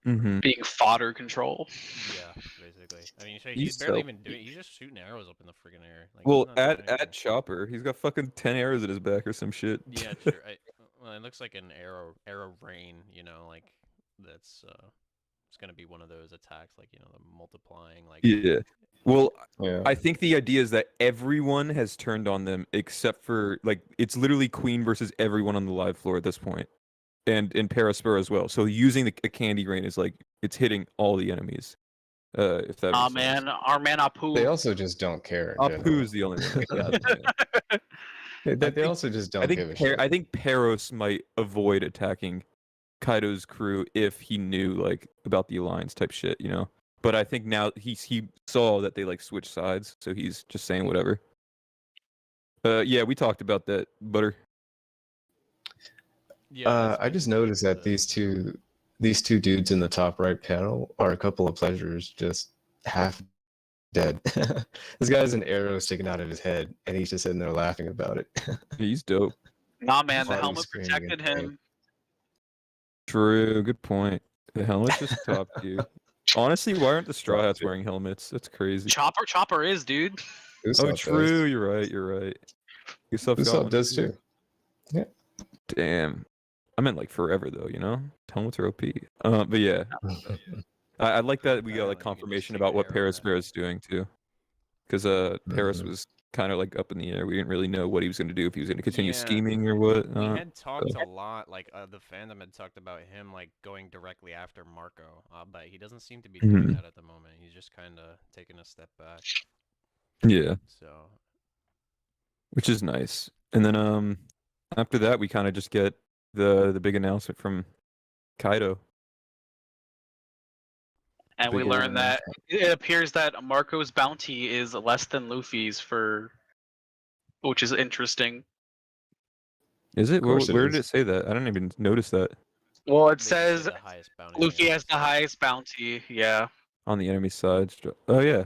Mm-hmm. being fodder control. yeah, basically. I mean, he's He's barely so- even doing. He's just shooting arrows up in the friggin' air. Like, he's Well, not doing at anything. Chopper, he's got fucking 10 arrows at his back or some shit. Yeah, sure. Well, it looks like an arrow rain. You know, like that's it's gonna be one of those attacks, like the multiplying, like. Yeah. Well, Yeah. I think the idea is that everyone has turned on them except for like it's literally Queen versus everyone on the live floor at this point, and Perispera as well. So using a candy grain is like it's hitting all the enemies. If that. Aw makes sense. man, our man Apu. They also just don't care. in general. Apu's the only one. that does, yeah. They also just don't give a shit. I think Peros might avoid attacking Kaido's crew if he knew like about the alliance type shit, you know. But I think now he saw that they like switched sides, so he's just saying whatever. Yeah, we talked about that, Butter. Yeah. that's I just basically noticed that these two dudes in the top right panel are a couple of pleasures, just half dead. This guy's an arrow sticking out of his head, and he's just sitting there laughing about it. He's dope. Nah man, the Body helmet screaming protected in pain. him. True, good point. The helmet's just top tier. Honestly, why aren't the Straw Top Hats tier. wearing helmets? That's crazy. Chopper is, dude. Oh, true. You're right. Usopp got Usopp one does too. Damn. I meant like forever though, you know? Helmets are OP. But yeah, I like that we I got like like you just confirmation shoot about what arrow Paris at Bear is doing too. Because Paris Mhm. was kind of like up in the air. We didn't really know what he was going to do, if he was going to continue Yeah. scheming or what. We had talked a lot, like the fandom had talked about him like going directly after Marco, but he doesn't seem to be doing Mhm. that at the moment. He's just kind of taking a step back. Yeah, So which is nice. And then after that we kind of just get the big announcement from Kaido. And we Big learn one. that it appears that Marco's bounty is less than Luffy's which is interesting. Is it? Where, course it where did is. it say that? I didn't even notice that Well, it they just say says the highest bounty Luffy rate. has the highest bounty. Yeah. on the enemy side. Oh yeah,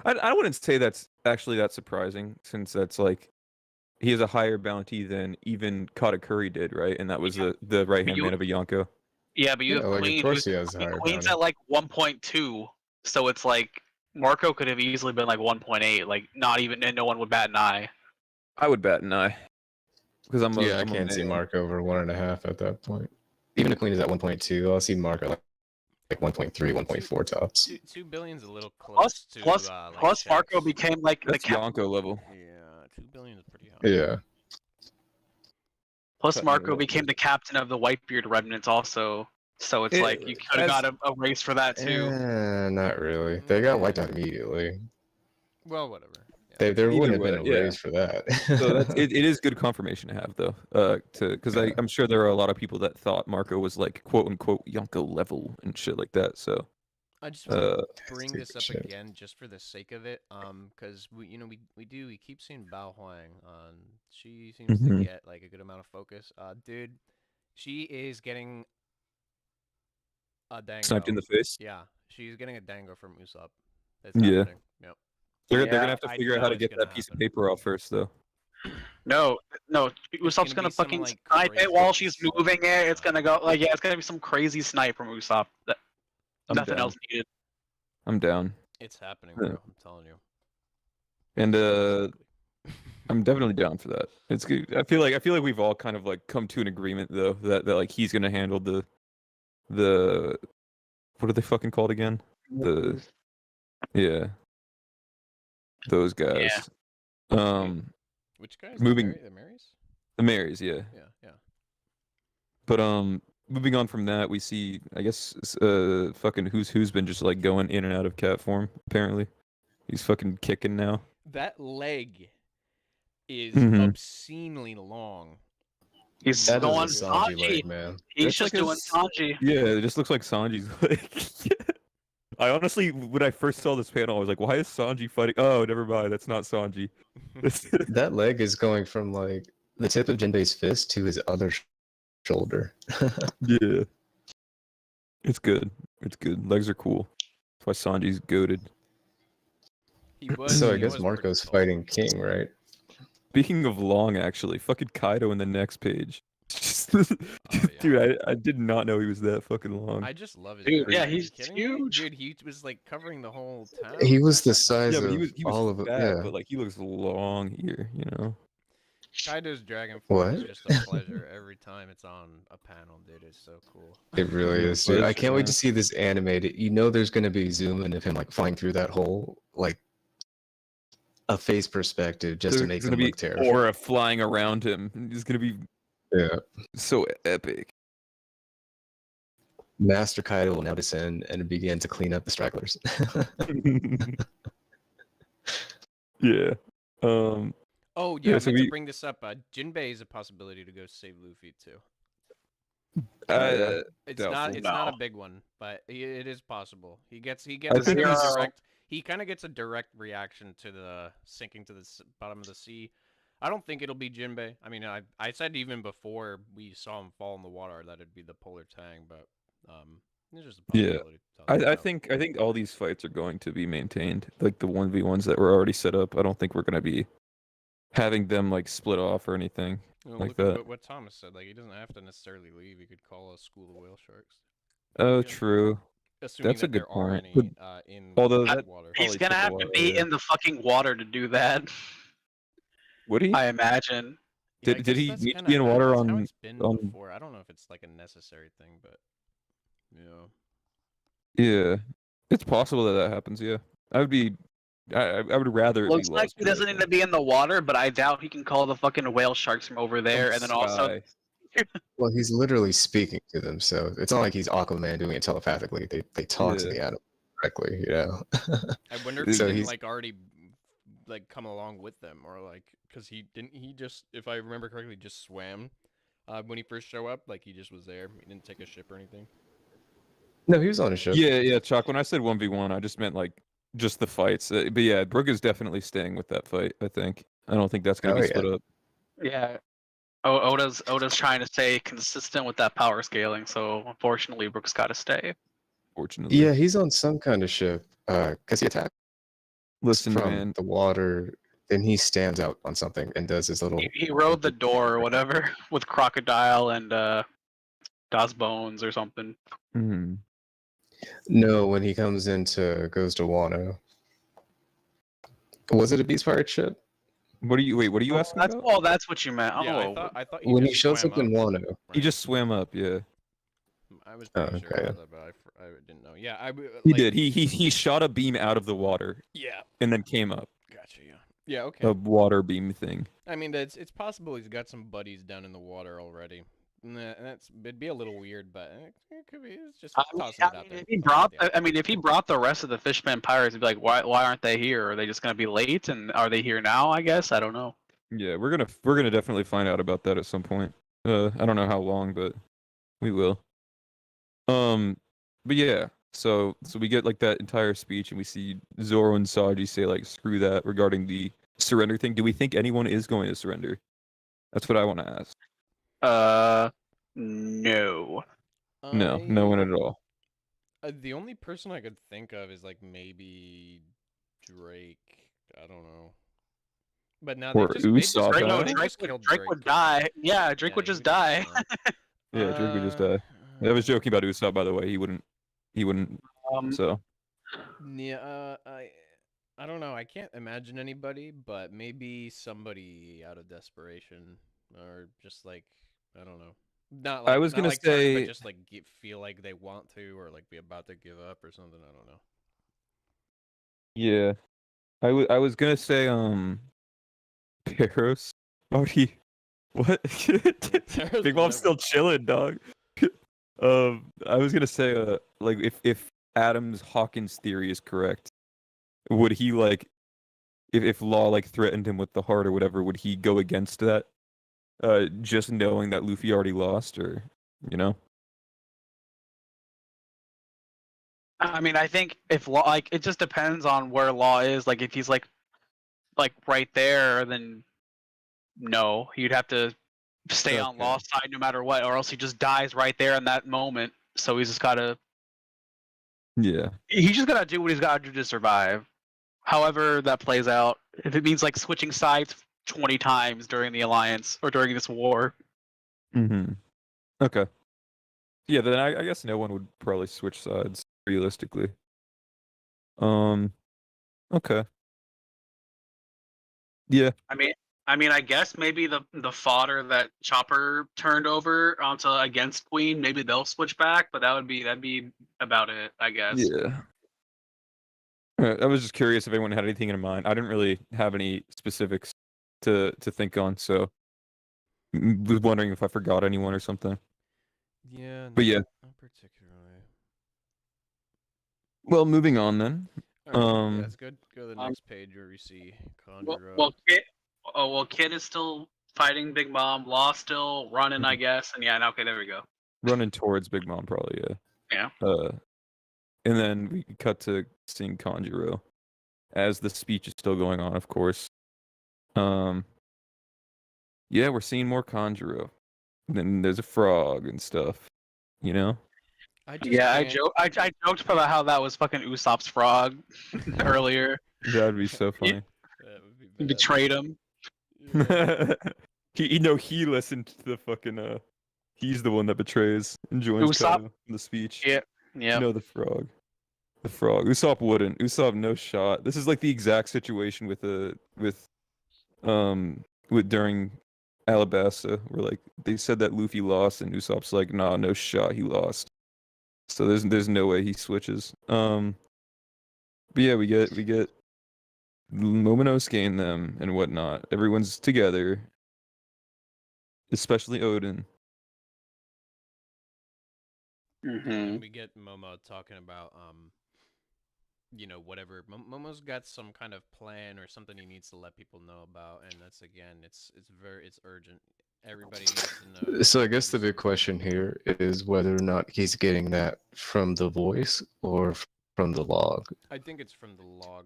I wouldn't say that's actually that surprising, since that's like he has a higher bounty than even Katakuri did, right? And that was the right hand you- man of a Yonko. Yeah, but you Yeah, have like, of Queen. course who's- he has a higher Queen's bounty. at like 1.2, so it's like Marco could have easily been like 1.8, like not even, and no one would bat an eye. I would bat an eye because I'm a, Yeah, I I'm a can't see man. Mark over 1.5 at that point. Even if Queen is at 1.2, I'll see Marco like 1.3, 1.4 tops. 2 billion's a little close Plus, to plus, like plus Marco Shaq's. became like the That's Yonko level. Yeah, 2 billion is pretty high. Yeah. plus Cutting it Marco up. became the captain of the Whitebeard Remnants also. So it's It- like you could have as- got a race for that too. Not really. They got wiped out immediately. Well, whatever. Yeah. There Either wouldn't have way, been a yeah. race for that. So that's it is good confirmation to have though. Because Yeah. I'm sure there are a lot of people that thought Marco was like quote unquote Yonko level and shit like that. So I just want to uh bring stupid this up shit. again just for the sake of it, because we keep seeing Bao Huang on. She seems to Mhm. get like a good amount of focus. Dude, she is getting a dango. sniped in the face. Yeah, she's getting a dango from Usopp. It's Yeah. happening. Yep. They're Yeah, gonna have to I figure out how know to it's get gonna that piece of happen. paper off first though. No, It's Usopp's gonna gonna be some, fucking like, snipe crazy it while she's snipe. moving it. It's gonna go like it's gonna be some crazy snipe from Usopp. I'm Nothing down. else needed. I'm down. It's happening, Yeah. bro. I'm telling you. And Exactly. I'm definitely down for that. It's good. I feel like we've all kind of like come to an agreement though that like he's gonna handle the what are they fucking called again? Yeah. Those guys. Which guys? moving- The Marys? The Marys, yeah. Yeah. But moving on from that, we see I guess fucking who's been just like going in and out of cat form, apparently. He's fucking kicking now. That leg is Mhm. obscenely long. He's That going is a Sanji Sanji. leg, man. He's That's just like a doing s- Sanji. Yeah, it just looks like Sanji's like I honestly when I first saw this panel, I was like, why is Sanji fighting? Oh, never mind, that's not Sanji. That leg is going from like the tip of Jinbei's fist to his other shoulder. Yeah. It's good. It's good. Legs are cool. That's why Sanji's goated. He was. So I he guess was pretty Marco's tall. fighting King, right? Speaking of long, actually, fucking Kaido in the next page. yeah. Dude, I did not know he was that fucking long. I just love his. Dude, dress. yeah, Are you he's kidding me? huge. Dude, he was like covering the whole town. He was the size Yeah, of but he was all of it. fat, Yeah. but like he looks long here, you know. Kaido's dragon form is What? just a pleasure every time it's on a panel, dude. It's so cool. It really is, dude. I can't wait to see this animated. You know, there's gonna be zoom in of him like flying through that hole, like a face perspective, just to There's make gonna him be look terrible. aura flying around him. It's gonna be Yeah. so epic. Master Kaido will now descend and begin to clean up the stragglers. Yeah. Oh Yeah, yeah, so I meant to we- bring this up. Jinbei is a possibility to go save Luffy too. It's Doubtful. not No. a big one, but it is possible. He gets I kind think of a he's- direct. He kind of gets a direct reaction to the sinking to the bottom of the sea. I don't think it'll be Jinbei. I mean, I said even before we saw him fall in the water that it'd be the Polar Tang, but it's just a Yeah. possibility. Telling you I now. think all these fights are going to be maintained. Like the 1v1s that were already set up. I don't think we're gonna be having them like split off or anything. Well, like look at that. what Thomas said. Like he doesn't have to necessarily leave. He could call a school of whale sharks. Oh, Yeah. true. Assuming That's a that good there are point, any but- in although the that- water. He's Probably gonna took a have to while, be yeah. in the fucking water to do that. Would he? I imagine. Yeah, I Did guess he that's need to kinda be in how- water that's how on- he's been on- before. I don't know if it's like a necessary thing, but yeah. Yeah, it's possible that happens. Yeah, I would be. I would rather. Looks it be like Lost he Boy, I doesn't need to think. be in the water, but I doubt he can call the fucking whale sharks from over there, From and then also Sky. Well, he's literally speaking to them, so it's not like he's Aquaman doing it telepathically. They talk to Yeah. the animal directly, you know. I wonder if So he didn't he's- like already like come along with them, or like because he just, if I remember correctly, just swam when he first showed up. Like he just was there. He didn't take a ship or anything. No, he was on a ship. Yeah, Chuck. When I said 1v1, I just meant like just the fights. But yeah, Brook is definitely staying with that fight. I think. I don't think that's gonna Oh, be yeah. split up. yeah. Oda's trying to stay consistent with that power scaling, so unfortunately Brooks got to stay. Fortunately. Yeah, he's on some kind of ship. Because he attacks Listen, from man. the water, then he stands out on something and does his little. He rode the door or whatever with Crocodile and Das Bones or something. Mhm. No, when he comes into goes to Wano. Was it a Beast Pirate ship? What are you? Wait, what are you asking about? Oh, that's what you meant. Yeah, Oh, I thought When he just shows swam up in Wano. He just swam up. Yeah. I was Oh, pretty sure okay. about that, but I didn't know. Yeah, He like, did. He shot a beam out of the water Yeah, and then came up. gotcha. Yeah. Yeah. Okay. A water beam thing. I mean, it's possible he's got some buddies down in the water already. And it'd be a little weird, but it could be. It's just tossing it out there. If he brought, if he brought the rest of the Fishman Pirates, he'd be like, why aren't they here? Are they just gonna be late? And are they here now? I guess I don't know. Yeah, we're gonna definitely find out about that at some point. I don't know how long, but we will. But yeah, so we get like that entire speech, and we see Zoro and Saji say like, "Screw that" regarding the surrender thing. Do we think anyone is going to surrender? That's what I want to ask. No. No, no one at all. The only person I could think of is like maybe Drake. I don't know. But now Or they just Usopp, Drake, huh? they Drake just killed Drake would die. Yeah, Drake would he just just die. Yeah, Drake would just die. I was joking about Usopp, by the way. He wouldn't. So Yeah, I don't know. I can't imagine anybody, but maybe somebody out of desperation, or just like I don't know. Not like I was not gonna like turn, say- but just like feel like they want to, or like be about to give up or something. I don't know. yeah, I was gonna say Peros. Oh, he what? Peros Big was Mom's still chilling, dog. I was gonna say like if Adam's Hawkins theory is correct, would he like if Law like threatened him with the heart or whatever, would he go against that? Just knowing that Luffy already lost, or you know? I mean, I think if Law, like, it just depends on where Law is. Like, if he's like right there, then no, you'd have to stay on Okay. Law's side no matter what, or else he just dies right there in that moment. So he's just gotta, Yeah. he's just gotta do what he's gotta do to survive. However that plays out, if it means like switching sides 20 times during the alliance or during this war. Mm-hmm. Okay. Yeah, then I guess no one would probably switch sides realistically. Okay. Yeah. I mean, I guess maybe the fodder that Chopper turned over onto against Queen, maybe they'll switch back, but that'd be about it, I guess. Yeah. I was just curious if anyone had anything in mind. I didn't really have any specifics to think on, so was wondering if I forgot anyone or something. Yeah. But yeah. Not particularly. Well, moving on then. All right, Um, yeah, that's good. Go to the next page where we see Conjuro. Well, Kid is still fighting Big Mom. Law still running, I guess. And yeah, okay, there we go. Running towards Big Mom, probably, yeah. Yeah. And then we cut to seeing Conjuro as the speech is still going on, of course. Yeah, we're seeing more Conjuro. And then there's a frog and stuff, you know? I can't- joked about how that was fucking Usopp's frog earlier. That'd be so funny. That would be He bad. betrayed him. Yeah. he listened to the fucking he's the one that betrays and joins Usopp? Kaido in the speech. Yeah. Yeah. No, the frog. The frog. Usopp wouldn't. Usopp no shot. This is like the exact situation with during Alabasta, where like they said that Luffy lost and Usopp's like, nah, no shot, he lost. So there's no way he switches. But yeah, we get Momonosuke and them and whatnot. Everyone's together, especially Odin. And we get Momo talking about whatever. Momo's got some kind of plan or something he needs to let people know about, and that's again, it's urgent. Everybody needs to know. So I guess the big question here is whether or not he's getting that from the voice or from the log. I think it's from the log.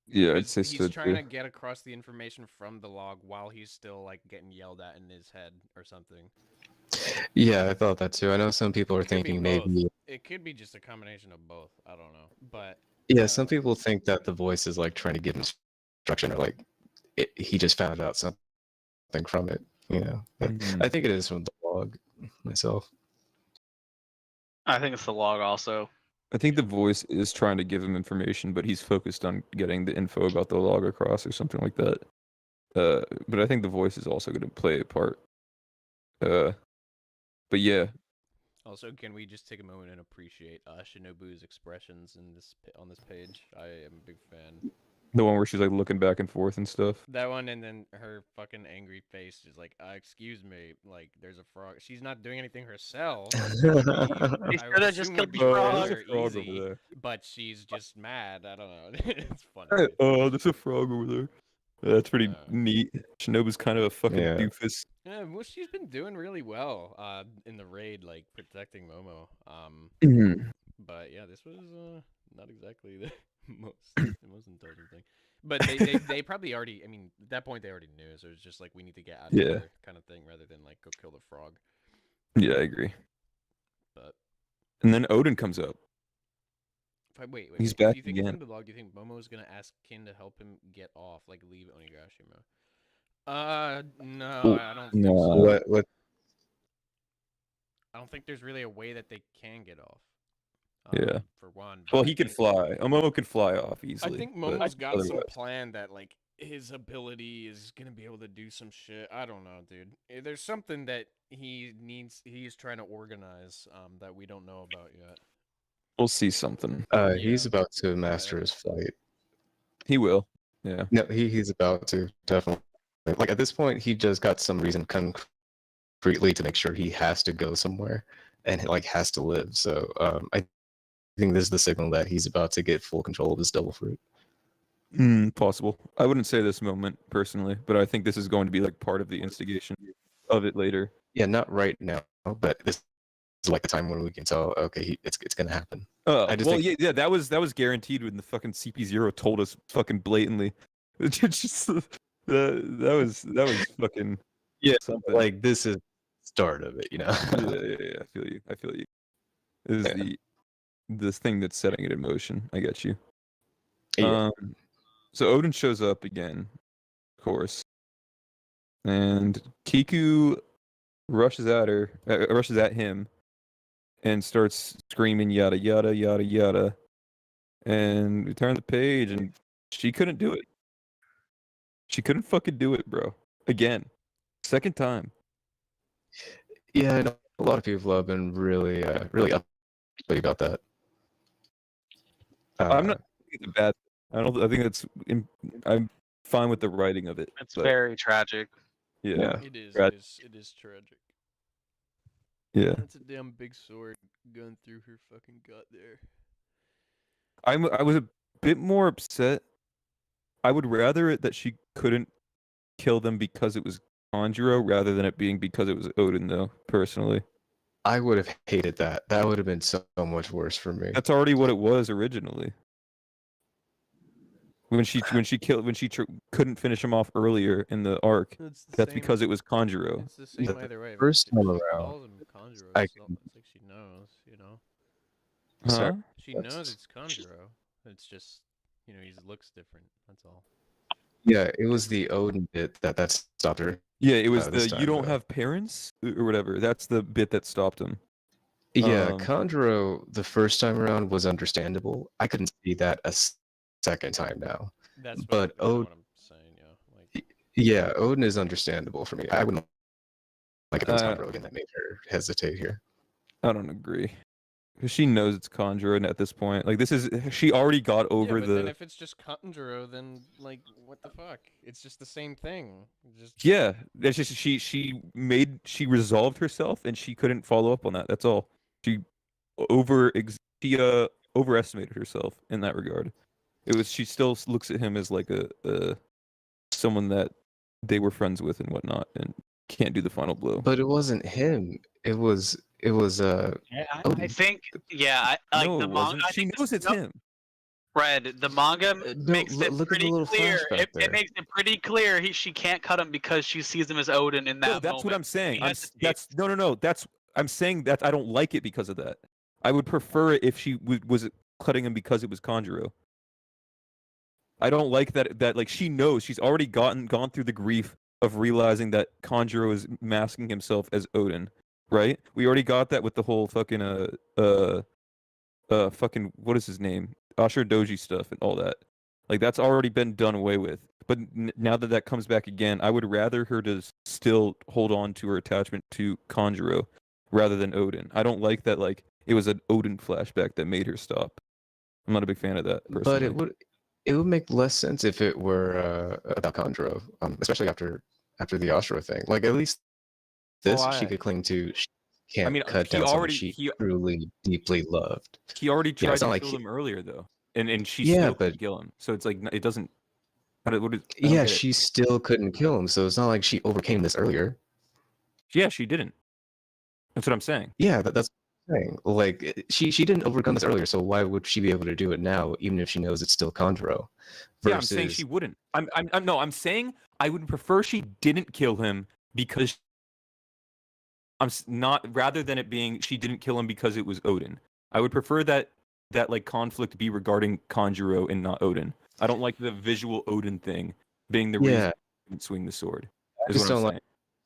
Yeah, I'd Because say he's so trying to too. get across the information from the log while he's still like getting yelled at in his head or something. Yeah, I thought that too. I know some people are It could be thinking both. maybe. It could be just a combination of both. I don't know, but Yeah, some people think that the voice is like trying to give instruction, or like he just found out something from it. You know, But Mhm. I think it is from the log myself. I think it's the log also. I think the voice is trying to give him information, but he's focused on getting the info about the log across or something like that. But I think the voice is also going to play a part. But yeah, Also, can we just take a moment and appreciate Shinobu's expressions in on this page? I am a big fan. The one where she's like looking back and forth and stuff. That one, and then her fucking angry face is like, excuse me, like there's a frog. She's not doing anything herself. They I should have just assume killed would the be frog. rather There's a frog easy, over there. but she's just mad. I don't know. It's funny. Oh, there's a frog over there. That's pretty Uh, neat. Shinobu's kind of a fucking Yeah. doofus. Yeah, well, she's been doing really well in the raid, like protecting Momo. But yeah, this was not exactly the most intelligent thing. But they probably already. I mean, at that point they already knew. So it was just like we need to get out of Yeah. here, kind of thing, rather than like go kill the frog. Yeah, I agree. But And then Odin comes up. if I, wait, He's wait, back do you think again. from the log? Do you think Momo's gonna ask Kin to help him get off, like leave Onigashima? No, Ooh, I don't think no. so. What? I don't think there's really a way that they can get off. Yeah. For one. Well, but he I could think- fly. Momo could fly off I easily. think but Momo's got some otherwise- plan that like his ability is gonna be able to do some shit. I don't know, dude. There's something that he's trying to organize that we don't know about yet. We'll see something. He's Yeah. about to master his flight. He will. Yeah. No, he's about to definitely. Like at this point, he just got some reason concretely to make sure he has to go somewhere and like has to live. So I think this is the signal that he's about to get full control of his devil fruit. Possible. I wouldn't say this moment personally, but I think this is going to be like part of the instigation of it later. Yeah, not right now, but this is like the time when we can tell. Okay, it's gonna happen. I just Well, think- yeah, that was guaranteed when the fucking CP0 told us fucking blatantly. It's just that was fucking Yeah, something. Like this is the start of it, you know. yeah, I feel you. This is this thing that's setting it in motion. I get you. Yeah. So Odin shows up again, of course, and Kiku rushes at him, and starts screaming yada yada yada yada. And we turn the page, and she couldn't do it. She couldn't fucking do it, bro. Again, second time. Yeah, I know a lot of people have been really upset about that. I'm not. It's a bad. I don't. I think it's. I'm fine with the writing of it. It's but very tragic. yeah. It is. Right. It is tragic. Yeah. That's a damn big sword going through her fucking gut there. I was a bit more upset. I would rather it that she couldn't kill them because it was Conjuro rather than it being because it was Odin, though. Personally, I would have hated that. That would have been so much worse for me. that's already what it was originally. When she couldn't finish him off earlier in the arc, that's because it was Conjuro. It's the same The either way. first if time she around, calls him Conjuro, I it's, can- it's like she knows, you know. Sorry? Huh? She That's- knows it's Conjuro. It's just, you know, he looks different. That's all. Yeah, it was the Odin bit that stopped her. Yeah, it was this the time, you don't though. have parents or whatever. That's the bit that stopped him. Yeah, Um, Conjuro the first time around was understandable. I couldn't see that a second time now. That's But what I'm saying. Yeah, like Yeah, Odin is understandable for me. I wouldn't like if it was Uh, Conjuro again that made her hesitate here. I don't agree. 'Cause she knows it's Conjuro at this point. Like this is she already got over yeah, but then the if it's just Conjuro, then like what the fuck? It's just the same thing. Just yeah. That's just she resolved herself and she couldn't follow up on that. That's all. She overestimated herself in that regard. It was she still looks at him as like a someone that they were friends with and whatnot and can't do the final blow. But it wasn't him. It was Yeah, I Odin. think. Yeah, I, no, like the it manga. wasn't. I She think knows it's him. Red. The manga no, makes it look at the pretty little clear. flashback It there. makes it pretty clear she can't cut him because she sees him as Odin in that No, that's what moment. I'm saying. She I'm, hesitates. that's no. That's I'm saying that I don't like it because of that. I would prefer it if she was cutting him because it was Conjuro. I don't like that like she knows she's already gone through the grief of realizing that Conjuro is masking himself as Odin, right? We already got that with the whole fucking fucking what is his name? Ashura Doji stuff and all that. Like that's already been done away with. But now that that comes back again, I would rather her to still hold on to her attachment to Conjuro rather than Odin. I don't like that like it was an Odin flashback that made her stop. I'm not a big fan of that personally. But it would make less sense if it were about Conjuro, especially after the Ashura thing. Like at least this she could cling to. She can't mean, cut he down someone already- she he- truly deeply loved. He already Yeah, tried it's to not like kill he- him earlier though, and she Yeah, still but- couldn't kill him. So it's like it doesn't. I don't Yeah, get it. she still couldn't kill him, so it's not like she overcame this earlier. Yeah, she didn't. That's what I'm saying. Yeah, that's what I'm saying. Like she didn't overcome this earlier, so why would she be able to do it now, even if she knows it's still Conjuro? Yeah, I'm saying she wouldn't. I'm saying I would prefer she didn't kill him because not rather than it being she didn't kill him because it was Odin. I would prefer that like conflict be regarding Conjuro and not Odin. I don't like the visual Odin thing being the reason Yeah, he didn't swing the sword. I Is just what I'm don't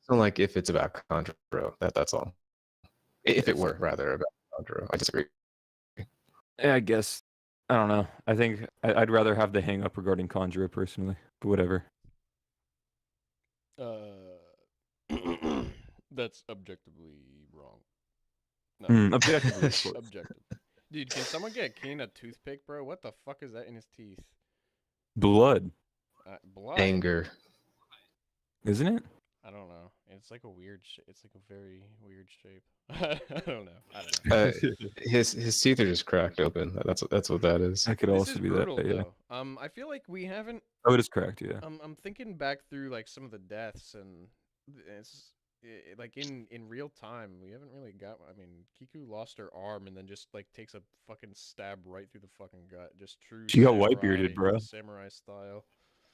saying. like if it's about Conjuro. That's all. If it were rather about Conjuro, I disagree. Yeah, I guess. I don't know. I think I'd rather have the hang up regarding Conjuro personally, but whatever. That's objectively wrong. No, Objectively, of course. objective. Dude, can someone get Keen a toothpick, bro? What the fuck is that in his teeth? Blood, Blood? Anger. isn't it? I don't know. It's like a weird. It's like a very weird shape. I don't know. His teeth are just cracked open. That's what that is. That could This also is be brutal, that. Yeah. though. I feel like we haven't. Oh, it is cracked. Yeah. I'm thinking back through like some of the deaths, and it's like in real time we haven't really got. I mean, Kiku lost her arm and then just like takes a fucking stab right through the fucking gut. Just true. She got samurai- white-bearded, bro. Samurai style.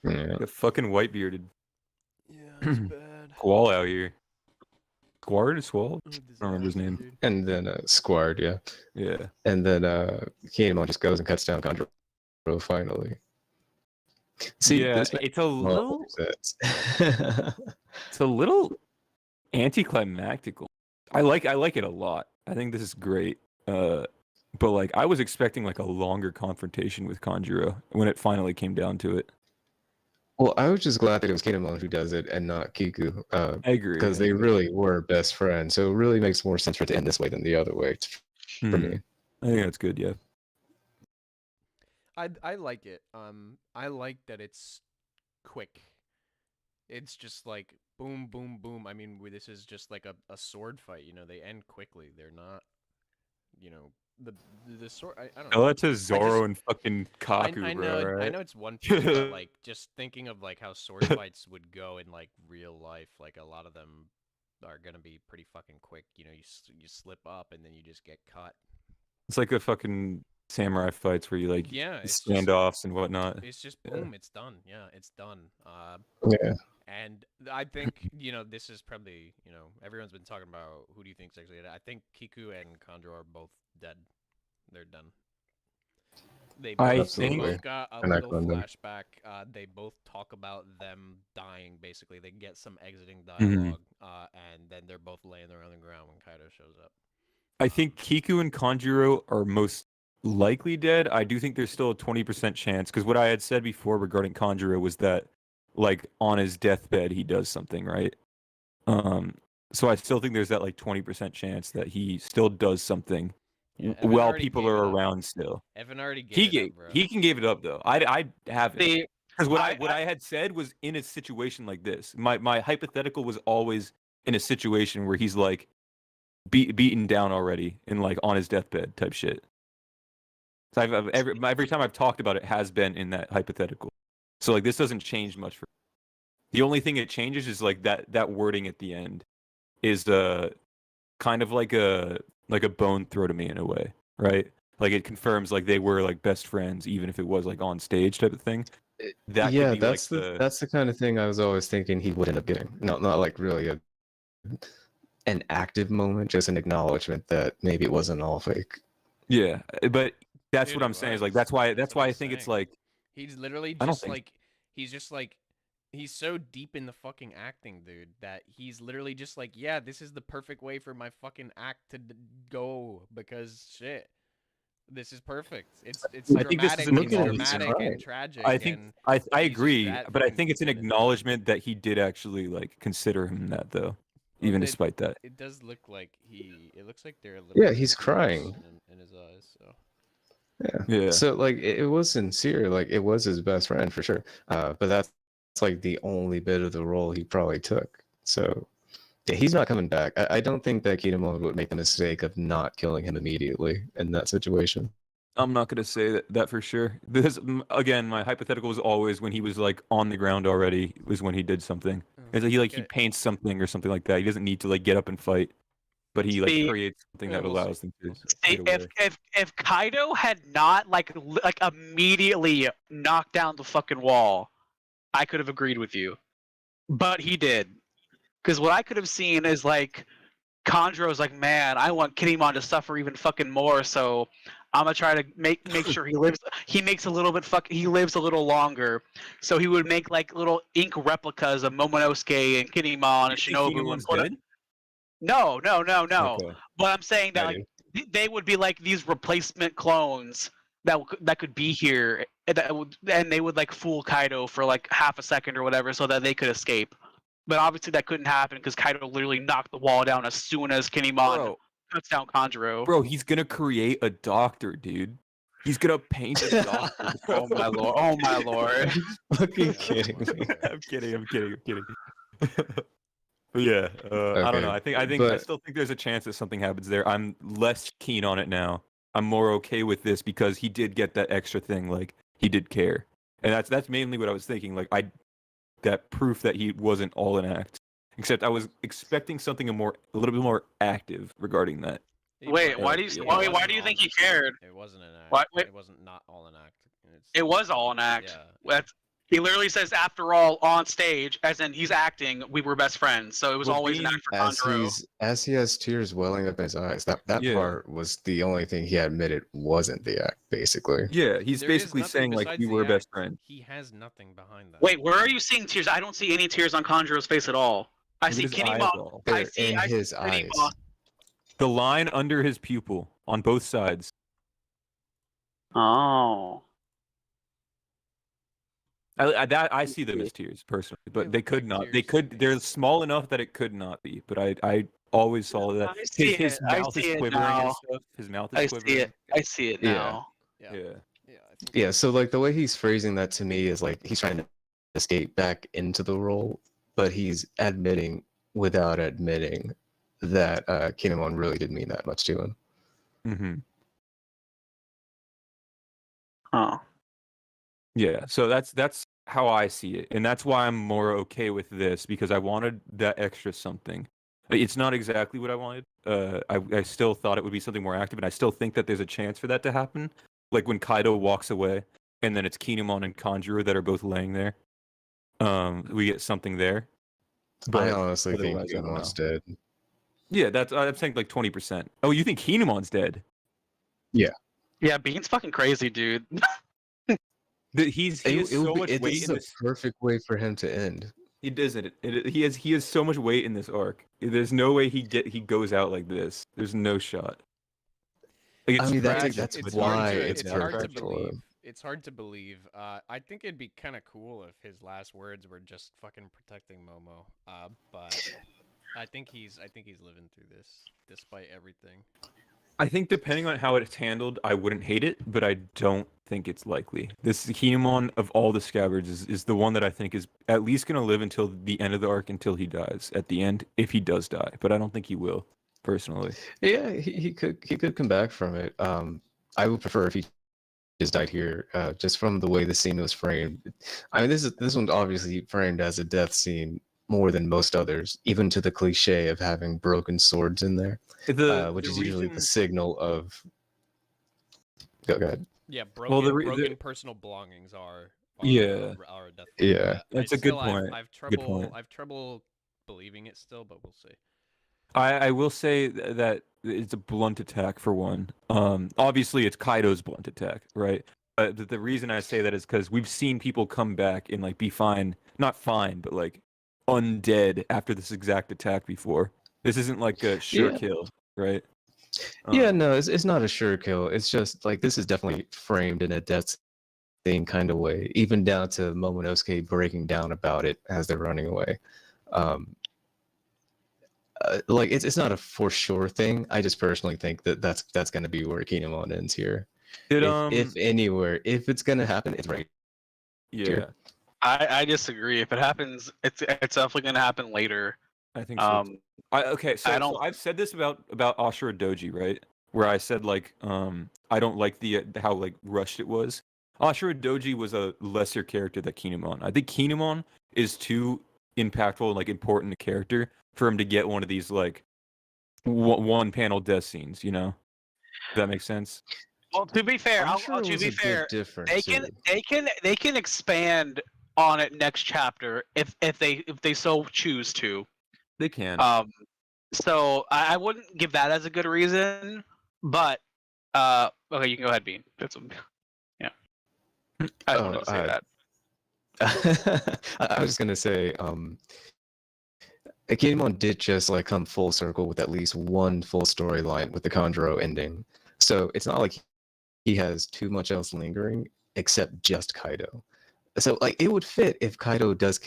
Yeah. The fucking white bearded Yeah, it's bad. Squall out here. Squard or Squall? I don't remember his name. Dude. And then Squard, yeah. Yeah. And then Kinemon just goes and cuts down Conjuro finally. See, yeah, this it's a little, makes sense. it's a little anticlimactical. I like it a lot. I think this is great. But like I was expecting like a longer confrontation with Conjuro when it finally came down to it. Well, I was just glad that it was Kinemon who does it and not Kiku, I agree. because they really were best friends. So it really makes more sense for it to end this way than the other way for me. I think that's good. Yeah. I like it. I like that it's quick. It's just like boom, boom, boom. I mean, this is just like a sword fight. You know, they end quickly. They're not, you know, the sword. I don't Tell know. that to Zoro and fucking Kaku, I bro. know, Right? I know it's one piece, but like just thinking of like how sword fights would go in like real life, like a lot of them are gonna be pretty fucking quick. You know, you slip up and then you just get cut. It's like the fucking samurai fights where you like Yeah, it's just, standoffs and whatnot. it's just Yeah. boom, it's done. Yeah, it's done. Yeah. And I think, you know, this is probably, you know, everyone's been talking about who do you think's actually dead. I think Kiku and Conjuro are both dead. They're done. They I both, they think- both got a And I little find them. flashback. They both talk about them dying, basically. They get some exiting Mhm. dialogue, and then they're both laying there on the ground when Kaido shows up. I think Kiku and Conjuro are most likely dead. I do think there's still a 20% chance because what I had said before regarding Conjuro was that, like, on his deathbed he does something, right? So I still think there's that like 20% chance that he still does something Yeah, Evan while already people gave are it up. around still. Evan already gave He it gave up, bro. he can give it up though. I haven't. See, Because what I- I had said was in a situation like this. My hypothetical was always in a situation where he's like beaten down already and like on his deathbed type shit. So every time I've talked about it has been in that hypothetical. So like this doesn't change much for. The only thing it changes is like that wording at the end is kind of like a bone throw to me in a way, right? Like it confirms like they were like best friends even if it was like on stage type of thing. That could Yeah, be, that's like, that's the kind of thing I was always thinking he would end up getting. Not like really an active moment, just an acknowledgement that maybe it wasn't all fake. Yeah, but that's Dude, what it I'm saying is like was. that's why That's what I I'm think it's saying. like He's literally I don't just think- like he's so deep in the fucking acting, dude, that he's literally just like, yeah, this is the perfect way for my fucking act to go because shit, this is perfect. It's I think this is dramatic, an it's acknowledgement. dramatic Right. and tragic. I think and I just agree, that but I fucking think it's an good. acknowledgement that he did actually like consider him that though. even they- despite that. It does look like it looks like they're a little Yeah, bit he's of tears crying. in his eyes. So Yeah. So like it was sincere, like it was his best friend for sure. But that's like the only bit of the role he probably took. So yeah, he's not coming back. I don't think that Kinemon would make the mistake of not killing him immediately in that situation. I'm not gonna say that for sure. This again, my hypothetical was always when he was like on the ground already was when he did something. It's like he paints something or something like that. He doesn't need to like get up and fight, but he like See- creates something Yeah, that we'll see. allows them to. We'll see. get away. If Kaido had not like immediately knocked down the fucking wall, I could have agreed with you. But he did. Because what I could have seen is like Kanjuro's like, man, I want Kinemon to suffer even fucking more, so I'm gonna try to make sure he lives. He makes a little bit he lives a little longer. So he would make like little ink replicas of Momonosuke and Kinemon and You think Shinobu. Kinemon's And dead? no. Okay. But I'm saying that I like they would be like these replacement clones that could be here, and they would like fool Kaido for like half a second or whatever, so that they could escape. But obviously that couldn't happen because Kaido literally knocked the wall down as soon as Kinemon Bro, cuts down Kanjuro. bro, he's gonna create a doctor, dude. He's gonna paint a doctor. Oh my lord! Oh my lord! Fucking Yeah, kidding that's me. what- I'm kidding. But yeah, I don't know. Okay, I but- still think there's a chance that something happens there. I'm less keen on it now. I'm more okay with this because he did get that extra thing. Like he did care, and that's mainly what I was thinking. Like that proof that he wasn't all an act. Except I was expecting something a little bit more active regarding that. Wait, why do you Yeah. why do you think he cared? It wasn't an act. Why- wait. It wasn't not all an act. It was all an act. Yeah. He literally says, after all, on stage, as in he's acting, we were best friends. So it was Well, always an being- act for As Kanjuro. he has tears welling up in his eyes, that Yeah. part was the only thing he admitted wasn't the act, basically. Yeah, he's There is basically nothing saying like besides we the were best act. friends. He has nothing behind that. Wait, where are you seeing tears? I don't see any tears on Kanjuro's face at all. I Look see at his Kinemon. eyeball. They're I see in his eyes. Kinemon. The line under his pupil on both sides. Oh. I see them as tears personally, They but they look could like not. They tears to could. me. They're small enough that it could not be. But I always saw that. I see His it. I mouth see is it quivering and now. stuff. His mouth I is see quivering. it. I see it Yeah. now. Yeah. Yeah. Yeah. I think Yeah, so like the way he's phrasing that to me is like he's trying to escape back into the role, but he's admitting without admitting that Kinemon really did mean that much to him. Mm-hmm. Oh. Yeah. So that's how I see it, and that's why I'm more okay with this because I wanted that extra something. It's not exactly what I wanted. I still thought it would be something more active, and I still think that there's a chance for that to happen. Like when Kaido walks away, and then it's Kinemon and Kanjuro that are both laying there. We get something there. I But honestly think otherwise, I don't Kinemon's dead. yeah, I'm saying like 20%. Oh, you think Kinemon's dead? Yeah, Bean's fucking crazy, dude. He has so much weight This is in a this. perfect way for him to end. He doesn't. He has so much weight in this arc. There's no way he goes out like this. There's no shot. Like, I mean, tragic. that's it's why hard to, it's it's hard to perfect for believe. him. It's hard to believe. I think it'd be kind of cool if his last words were just fucking protecting Momo. But I think he's living through this despite everything. I think depending on how it's handled, I wouldn't hate it, but I don't think it's likely. This Kinemon of all the scabbards is the one that I think is at least going to live until the end of the arc, until he dies at the end, if he does die. But I don't think he will, personally. Yeah, he could come back from it. I would prefer if he just died here, just from the way the scene was framed. I mean, this one's obviously framed as a death scene more than most others, even to the cliche of having broken swords in there, which is usually the signal of. Go ahead. Yeah, broken, the broken personal belongings are Yeah. are a death. Yeah. That's a good point. I've Good trouble point. I've trouble believing it still, but we'll see. I will say that it's a blunt attack for one. Obviously it's Kaido's blunt attack, right? But the reason I say that is because we've seen people come back and like be fine, not fine, but like undead after this exact attack before. This isn't like a sure Yeah. kill, right? Yeah, no, it's not a sure kill. It's just like this is definitely framed in a death thing kind of way, even down to Momonosuke breaking down about it as they're running away. like it's not a for sure thing. I just personally think that that's going to be where Kinemon ends here. Did If anywhere, if it's going to happen, it's right yeah, here. I disagree. If it happens, it's definitely gonna happen later. I think so. Too. Okay, so, I so don't- I've said this about Ashura Doji, right? Where I said like I don't like the how like rushed it was. Ashura Doji was a lesser character than Kinemon. I think Kinemon is too impactful and like important a character for him to get one of these like one panel death scenes. You know, if that makes sense. Well, to be fair, Ashura to was be a fair, bit different they too. can expand on it next chapter if they so choose to. They can. So I wouldn't give that as a good reason, but okay, you can go ahead, Bean. That's yeah. I just wanted to say that. I was just gonna say, Kinemon did just like come full circle with at least one full storyline with the Kanjuro ending. So it's not like he has too much else lingering except just Kaido. So like it would fit if Kaido does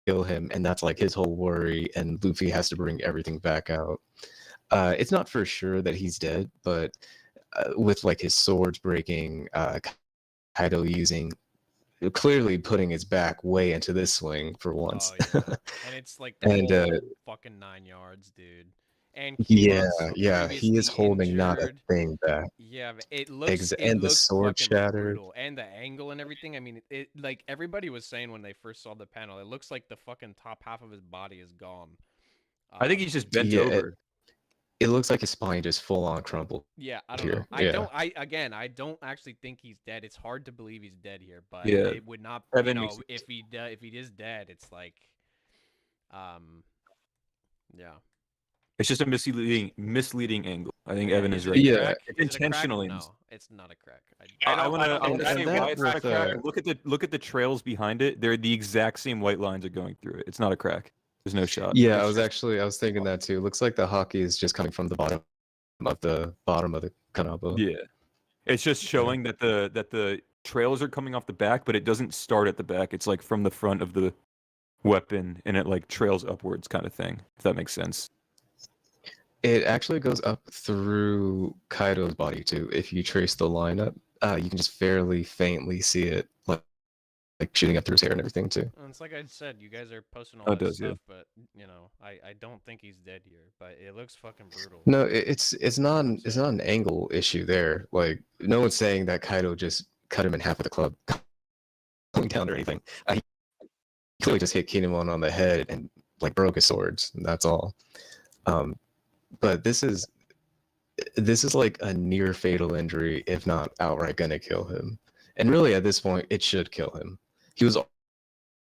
kill him, and that's like his whole worry, and Luffy has to bring everything back out. It's not for sure that he's dead, but with like his swords breaking, Kaido using clearly putting his back way into this swing for once. Oh, yeah. And it's like the And, whole fucking 9 yards, dude. And yeah, Kimon's yeah, he is previously holding not a injured. thing back. Yeah, but it looks And the sword fucking shattered. brutal. And the angle and everything. I mean, it like everybody was saying when they first saw the panel, it looks like the fucking top half of his body is gone. I think he's just bent yeah, over. It looks like his spine just full on crumbled. Yeah, I don't here, know. I yeah. don't. I don't actually think he's dead. It's hard to believe he's dead here, but Yeah. it would not. Evan You know, makes- if he is dead, it's like, yeah. It's just a misleading angle. I think Yeah, Evan is is it a right. Yeah. crack? It's Is it a crack? intentionally. No, it's not a crack. I want to don't say that why it's not a with, crack. Look at the trails behind it. They're the exact same white lines are going through it. It's not a crack. There's no shot. Yeah, It's I was just- thinking that too. Looks like the hockey is just coming from the bottom of the Kanabo. Yeah, it's just showing that the trails are coming off the back, but it doesn't start at the back. It's like from the front of the weapon, and it like trails upwards, kind of thing. If that makes sense. It actually goes up through Kaido's body too. If you trace the line up, you can just fairly faintly see it, like shooting up through his hair and everything too. And it's like I said, you guys are posting all Oh, it that does, yeah. stuff, but you know, I don't think he's dead here. But it looks fucking brutal. No, it's not an angle issue there. Like no one's saying that Kaido just cut him in half with a club, going down or anything. He clearly just hit Kinemon on the head and like broke his swords. And that's all. But this is like a near fatal injury, if not outright gonna kill him. And really, at this point, it should kill him. He was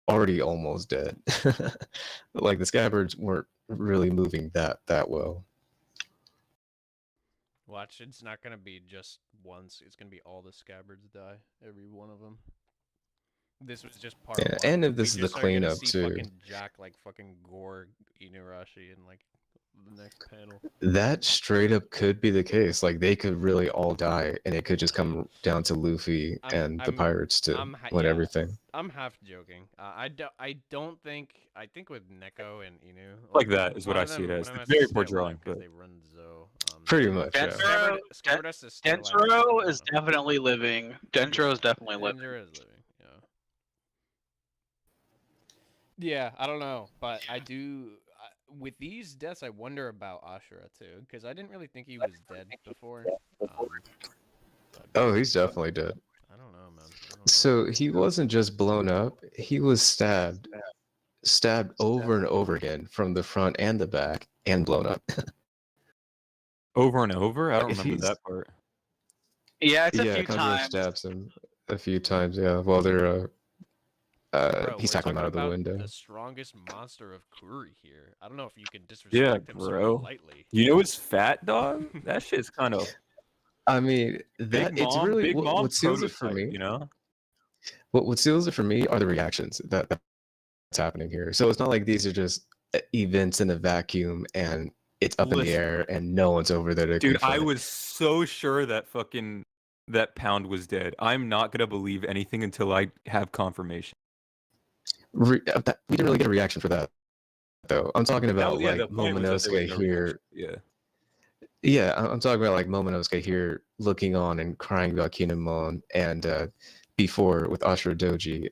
already almost dead. Like the scabbards weren't really moving that well. Watch, it's not gonna be just once. It's gonna be all the scabbards die, every one of them. This was just part Yeah, one. and if We this is the just are gonna cleanup, see too. Fucking Jack like fucking gore Inuarashi in like the next panel. That straight up could be the case. Like they could really all die, and it could just come down to Luffy and the pirates to win yeah. everything. I'm half joking. I don't think. I think with Neko and Inu, Like that is what one I of see it them- as. one of them It's has to very stay poor alive drawing, 'cause but they run Zo. Pretty much, yeah. Densuro- Scabbard has to stay alive 'cause he's Densuro is the bottom. definitely living. Densuro is definitely living. Densuro is living. Yeah. Yeah, I don't know, but I do. With these deaths, I wonder about Ashura too, because I didn't really think he was dead before. Oh, he's definitely dead. I don't know, man. I don't know. So he wasn't just blown up; he was stabbed over and over again from the front and the back, and blown up. over and over. I don't If remember he's- that part. Yeah, it's a Yeah, few Kanjuro times. stabs him a few times. Yeah, while they're Bro, he's we're tackling him out of talking the about window. The strongest monster of Kuri here. I don't know if you can disrespect Yeah, him so bro. lightly. You know what's fat, dog? That shit's kind of I mean, that big it's mom. really Big mom what seals it for prototype, me. You know. What seals it for me are the reactions that's happening here. So it's not like these are just events in a vacuum and it's up in the Listen. air and no one's over there to Dude, I confront it. was so sure that that pound was dead. I'm not gonna believe anything until I have confirmation. We didn't really get a reaction for that though. I'm talking about yeah, like the point was that there was Momonosuke no here. reaction. Yeah. Yeah, I'm talking about like Momonosuke here looking on and crying about Kinemon, and before with Ashura Doji,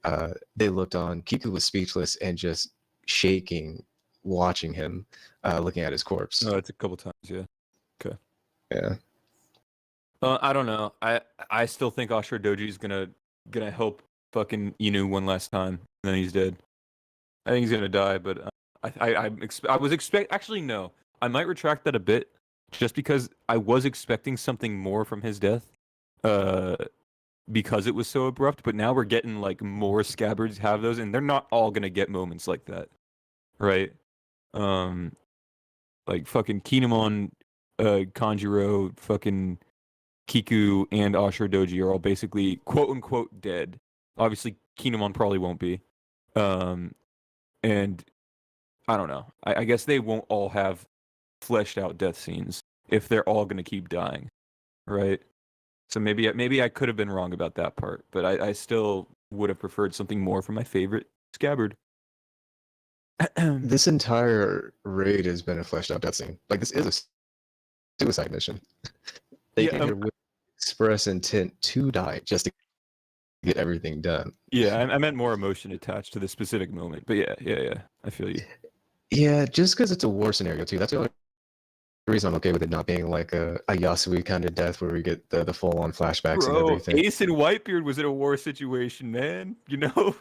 they looked on. Kiku was speechless and just shaking, watching him, looking at his corpse. No, it's a couple times. Yeah. Yeah, I don't know. I still think Ashura Doji is gonna help fucking Inu one last time, and then he's dead. I think he's gonna die, but I was actually no. I might retract that a bit, just because I was expecting something more from his death, because it was so abrupt. But now we're getting like more scabbards have those, and they're not all gonna get moments like that, right? Like fucking Kinemon, Kanjuro, fucking Kiku, and Ashura Doji are all basically quote unquote dead. Obviously, Kinemon probably won't be. And I don't know. I guess they won't all have fleshed out death scenes if they're all gonna keep dying, right? So maybe I could have been wrong about that part, but I still would have preferred something more from my favorite scabbard. this entire raid has been a fleshed out death scene. Like this is a suicide mission. They Yeah, came here with express intent to die just to get everything done. Yeah, I meant more emotion attached to the specific moment. But yeah, I feel you. Yeah, just because it's a war scenario too. That's the only reason I'm okay with it not being like a Yasui kind of death where we get the full on flashbacks and Bro, everything. Ace and Whitebeard was in a war situation, man. You know?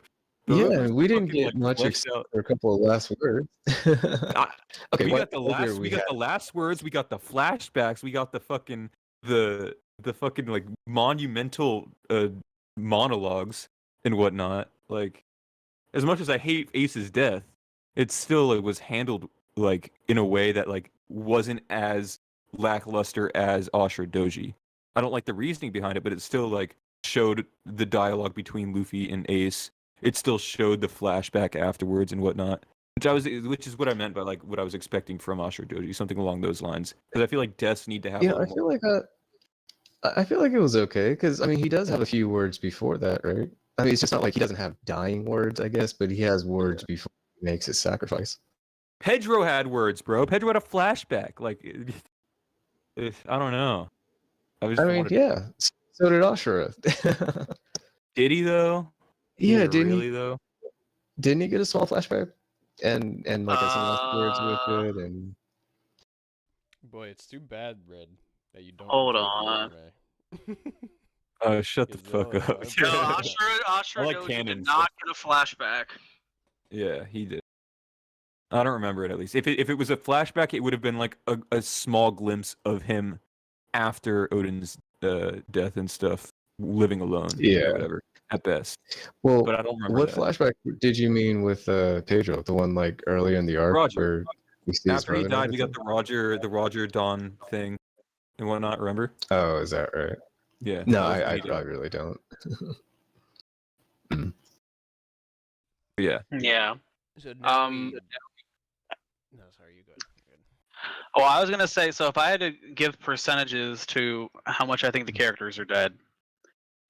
Yeah, Those we didn't fucking, get much fleshed except out. for a couple of last words. Okay, we what got the over last we got the last words, we got the flashbacks, we got the fucking the fucking like monumental monologues and whatnot. Like, as much as I hate Ace's death, it still was handled like in a way that like wasn't as lackluster as Ashura Doji. I don't like the reasoning behind it, but it still like showed the dialogue between Luffy and Ace. It still showed the flashback afterwards and whatnot, which is what I meant by like what I was expecting from Ashura Doji, something along those lines. Because I feel like deaths need to have. Yeah, a little more. I feel like it was okay because I mean he does have a few words before that, right? I mean it's just not like he doesn't have dying words, I guess, but he has words before he makes his sacrifice. Pedro had words, bro. Pedro had a flashback. Like, I don't know. I mean, yeah. So did Ashura. Did he though? Yeah, Did he didn't really he? though? Didn't he get a small flashback? And like some last words with it, and Boy, it's too bad, Red, that you don't Hold enjoy on. the anime. Shut the Is fuck all- up. No, Yeah. Ashura I like Doji canon did stuff. not get a flashback. Yeah, he did. I don't remember it at least. If it was a flashback, it would have been like a small glimpse of him after Odin's death and stuff, living alone. Yeah. Or whatever. At best. well, But I don't remember what that. flashback did you mean with Pedro? The one like early in the arc Roger. where we see his After he brother and died, we got everything? the Roger Dawn thing and whatnot. Remember? Oh, is that right? Yeah. No, that was when I he did. really don't. Yeah. Yeah. So now Um, No, sorry, you go. You're good. Oh, I was gonna say, so if I had to give percentages to how much I think the characters are dead,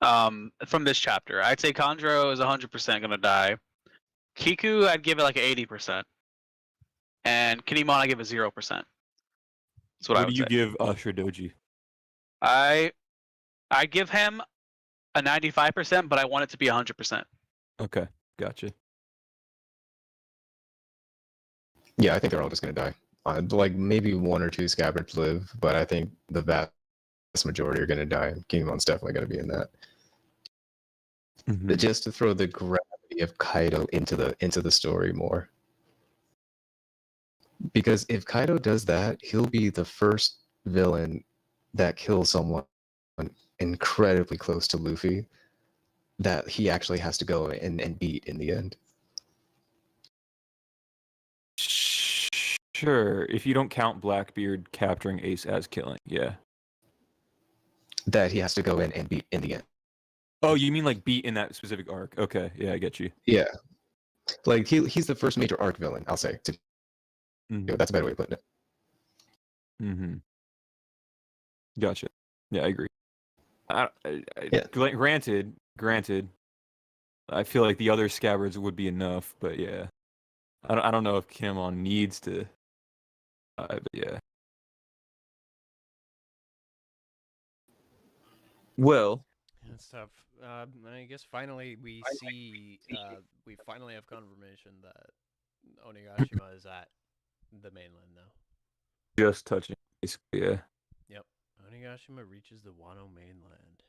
from this chapter, I'd say Kanjuro is 100% gonna die. Kiku, I'd give it like 80%, and Kinemon, I give it 0%. That's what I What would do you say. give Ashura Doji? I give him a 95%, but I want it to be 100%. Okay, gotcha. Yeah, I think they're all just gonna die. Like maybe one or two scabbards live, but I think the vast majority are gonna die. Kinemon's definitely gonna be in that. Mhm. Just to throw the gravity of Kaido into the story more. Because if Kaido does that, he'll be the first villain that kills someone incredibly close to Luffy that he actually has to go and beat in the end. Sure, if you don't count Blackbeard capturing Ace as killing, yeah. That he has to go in and beat in the end. Oh, you mean like beat in that specific arc? Okay, yeah, I get you. Yeah. Like he's the first major arc villain, I'll say. That's a better way of putting it. Mm-hmm. Gotcha. Yeah, I agree. Yeah. Granted, I feel like the other scabbards would be enough, but yeah. I don't know if Kamon needs to. But yeah. Well, It's tough. I guess finally we see. We finally have confirmation that Onigashima is at the mainland now. just touching. Basically, yeah. Yep. Onigashima reaches the Wano mainland.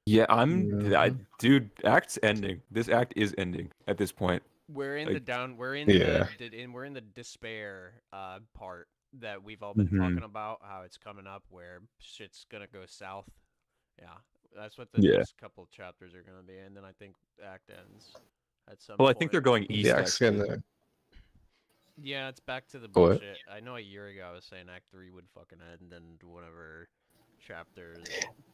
Yeah, Mhm. dude. Act's ending. This act is ending at this point. We're in Like, the down. We're in Yeah. we're in the despair part that we've all been Mhm. talking about. How it's coming up, where shit's gonna go south. Yeah, that's what the Yeah. next couple chapters are gonna be, and then I think act ends at some Well, I point. think they're going The east. act's Actually. gonna Yeah, it's back to the What? bullshit. I know a year ago I was saying Act 3 would fucking end and whatever chapters.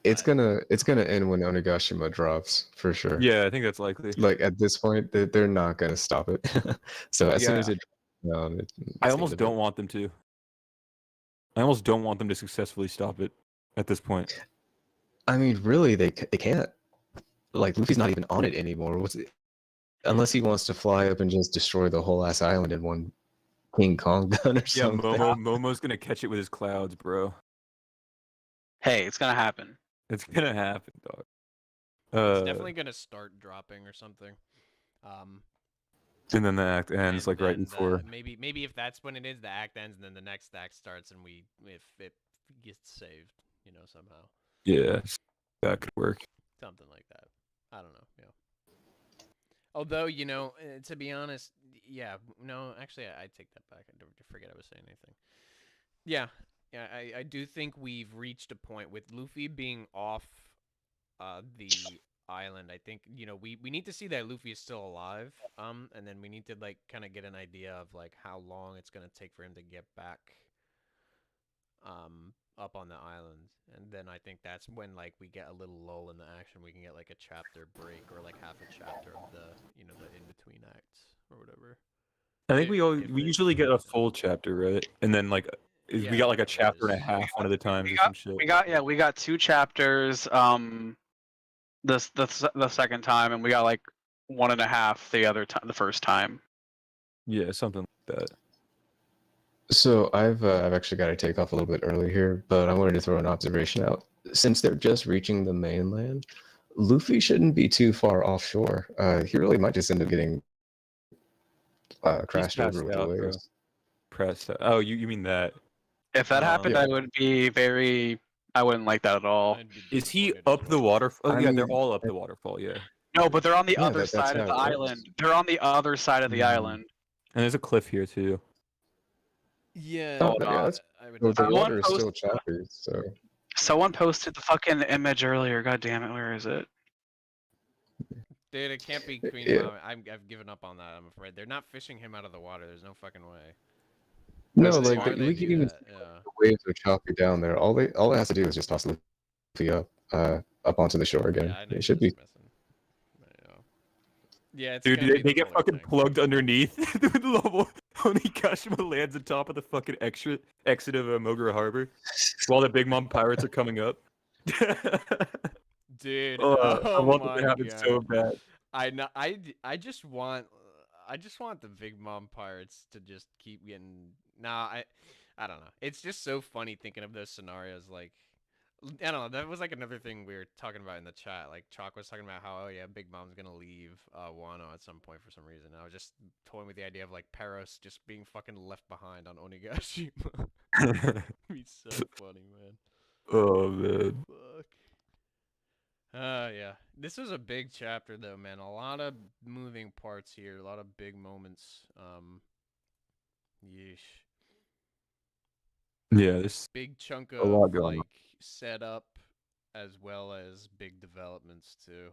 it's but gonna end when Onigashima drops for sure. Yeah, I think that's likely. Like at this point, they're not gonna stop it. So as soon Yeah. as it drops down, I it's almost gonna be- don't want them to. I almost don't want them to successfully stop it at this point. I mean, really, they can't. Like Luffy's not even on it anymore. What's it? Unless he wants to fly up and just destroy the whole ass island in one King Kong gun or Yeah, something. Momo's gonna catch it with his clouds, bro. Hey, it's gonna happen. It's gonna happen, dog. it's definitely gonna start dropping or something. And then the act ends and like right then before. maybe if that's when it is, the act ends, and then the next act starts, and if it gets saved, somehow, Yeah, that could work. something like that. I don't know. Yeah. Although, to be honest, yeah, no, actually, I take that back. I forget I was saying anything. Yeah, I do think we've reached a point with Luffy being off the island. I think, we need to see that Luffy is still alive, and then we need to, like, kind of get an idea of, like, how long it's going to take for him to get back up on the island. And then I think that's when, like, we get a little lull in the action. We can get, like, a chapter break or, like, half a chapter of the in-between acts or whatever. I think If we it- usually get a full chapter, right? And then like we Yeah, got like a it chapter and a is. half one of the times We or some shit. we got 2 chapters. The second time, and we got like 1.5 the other time, the first time. Yeah, something like that. So I've actually got to take off a little bit early here, but I wanted to throw an observation out. Since they're just reaching the mainland, Luffy shouldn't be too far offshore. He really might just end up getting crashed passed over with the out, bro. waves. Press. Oh, you mean that? If that happened, Yeah. I would be very. I wouldn't like that at all. I'd be Is he disappointed as up the well. waterfall? Oh, I yeah, they're mean, all up the waterfall. Yeah, No, but they're on the Yeah, other that's side of how the it works. island. They're on the other side of the Mhm. island. and there's a cliff here too. Yeah, Oh, Hold yeah, on. that's I would well, the definitely- water is Someone still choppy, so Someone posted the fucking image earlier. God damn it, where is it? Dude, it can't be Queen Yeah. Mama. I've given up on that, I'm afraid. They're not fishing him out of the water. There's no fucking way. no, That's like Why the, they we do can even that, yeah. the waves are choppy down there. All it has to do is just toss Luffy up onto the shore again. Yeah, I know It should you're be. just messing. Yeah, it's Dude, gonna be they the get full fucking thing. plugged underneath. The level Onigashima lands on top of the fucking exit of Mogura Harbor, while the Big Mom pirates are coming up. Dude, I want that my to happen so God. bad. I just want the Big Mom pirates to just keep getting. Nah, I don't know. It's just so funny thinking of those scenarios. Like, I don't know. That was like another thing we were talking about in the chat. Like, Chalk was talking about how, oh yeah, Big Mom's gonna leave Wano at some point for some reason. I was just toying with the idea of like Paros just being fucking left behind on Onigashima. It'd be so funny, man. Oh man. Fuck. Yeah. This was a big chapter though, man. A lot of moving parts here, a lot of big moments. Yeesh. Yeah, this Big chunk A lot of going on. like setup as well as big developments too.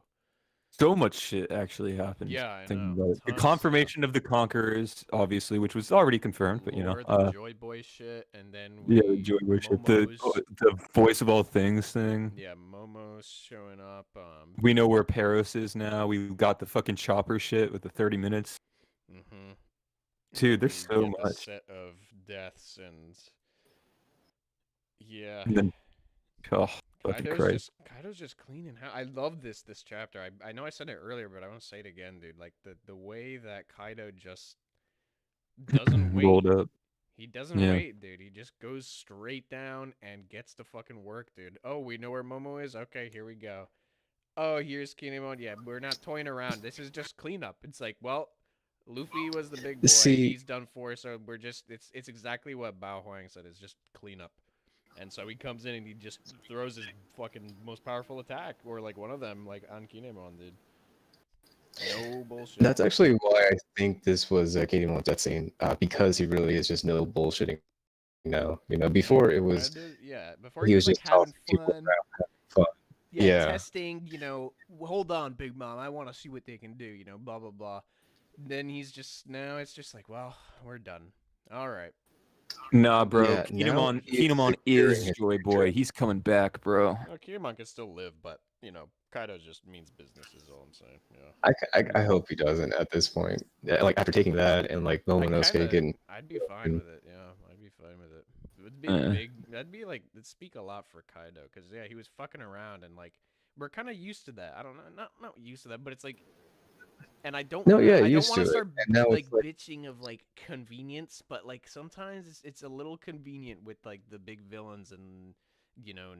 so much shit actually happened. Yeah, I thinking know. about it. The Tons of confirmation of the Conquerors, obviously, which was already confirmed, but you know, Lore, the Joy Boy shit, and then yeah, the we Joy Boy shit, the Momo's- voice of all things thing. yeah, Momo's showing up. We know where Paros is now. We got the fucking chopper shit with the 30 minutes. Mm-hmm. Dude, there's so The much. set of deaths and yeah. And then, oh, fucking Christ. Kaido's just cleaning house. I love this chapter. I know I said it earlier, but I want to say it again, dude. Like the way that Kaido just doesn't wait. Rolled up. He doesn't Yeah. wait, dude. He just goes straight down and gets to fucking work, dude. Oh, we know where Momo is? Okay, here we go. Oh, here's Kinemon. Yeah, we're not toying around. This is just cleanup. It's like, well, Luffy was the big boy. See- He's done for, so we're just it's exactly what Bao Huang said. It's just cleanup. And so he comes in and he just throws his fucking most powerful attack, or like one of them, like on Kinemon, dude. No bullshit. That's actually why I think this was Kinemon's death scene, because he really is just no bullshitting now. You know, before it was yeah. Before he was like just tossing having people fun. around, having fun. Yeah, Yeah. testing, you know, hold on, Big Mom, I want to see what they can do, you know, blah, blah, blah. Then he's just, now it's just like, well, we're done. All right. Nah, bro. Yeah, now Kinemon, he is Kinemon securing is his Joy Boy. future. He's coming back, bro. Well, Kinemon can still live, but, you know, Kaido just means business is all I'm saying, yeah. I hope he doesn't at this point. Yeah, like after taking that and like Momonosuke kinda- getting I'd be fine with it, yeah. I'd be fine with it. It would be that'd be like, it'd speak a lot for Kaido, because, yeah, he was fucking around, and, like, we're kind of used to that. I don't know, not used to that, but it's like, and I don't. No, yeah, I don't used want to to it. start And now like it's like- bitching of like convenience, but like sometimes it's a little convenient with like the big villains and you know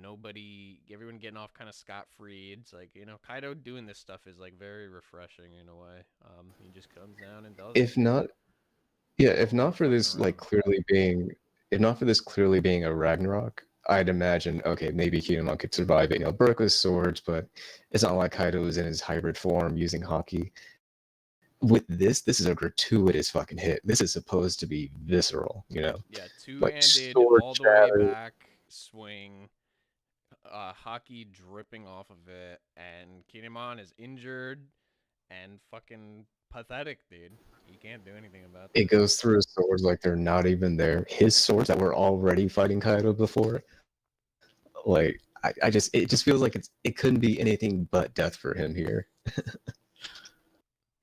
everyone getting off kind of scot free. It's like Kaido doing this stuff is like very refreshing in a way. He just comes down and does. if not if not for Fucking this like around. if not for this clearly being a Ragnarok, I'd imagine okay, maybe Kinemon could survive it, broke with swords, but it's not like Kaido is in his hybrid form using hockey. With this is a gratuitous fucking hit. This is supposed to be visceral, Yeah, like two-handed sword all the shatter. way back swing. Hockey dripping off of it, and Kinemon is injured and fucking pathetic, dude. You can't do anything about that. It goes through his swords like they're not even there. His swords that were already fighting Kaido before. Like it just feels like it couldn't be anything but death for him here.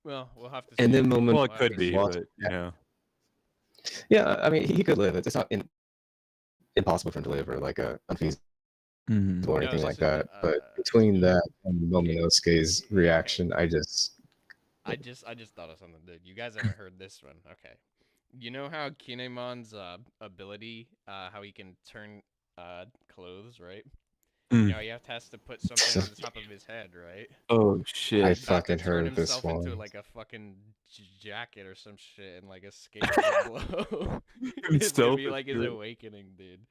Well, we'll have to. And see. then moment- Well, it We'll have could to be, see. lost- but you know. Yeah, I mean he could live. It's not impossible for him to live or like unfeasible Mhm. or No, anything this like is, that. But between that and Momonosuke's reaction, I just I just thought of something, dude. You guys haven't heard this one, okay? You know how Kinemon's ability, how he can turn clothes, right? Mm. You know, he has to put something on the top of his head, right? Oh shit. I He's about to fucking turn heard this himself into one. like a fucking jacket or some shit and like escape the blow. It's gonna be Stealth like his is- awakening, dude.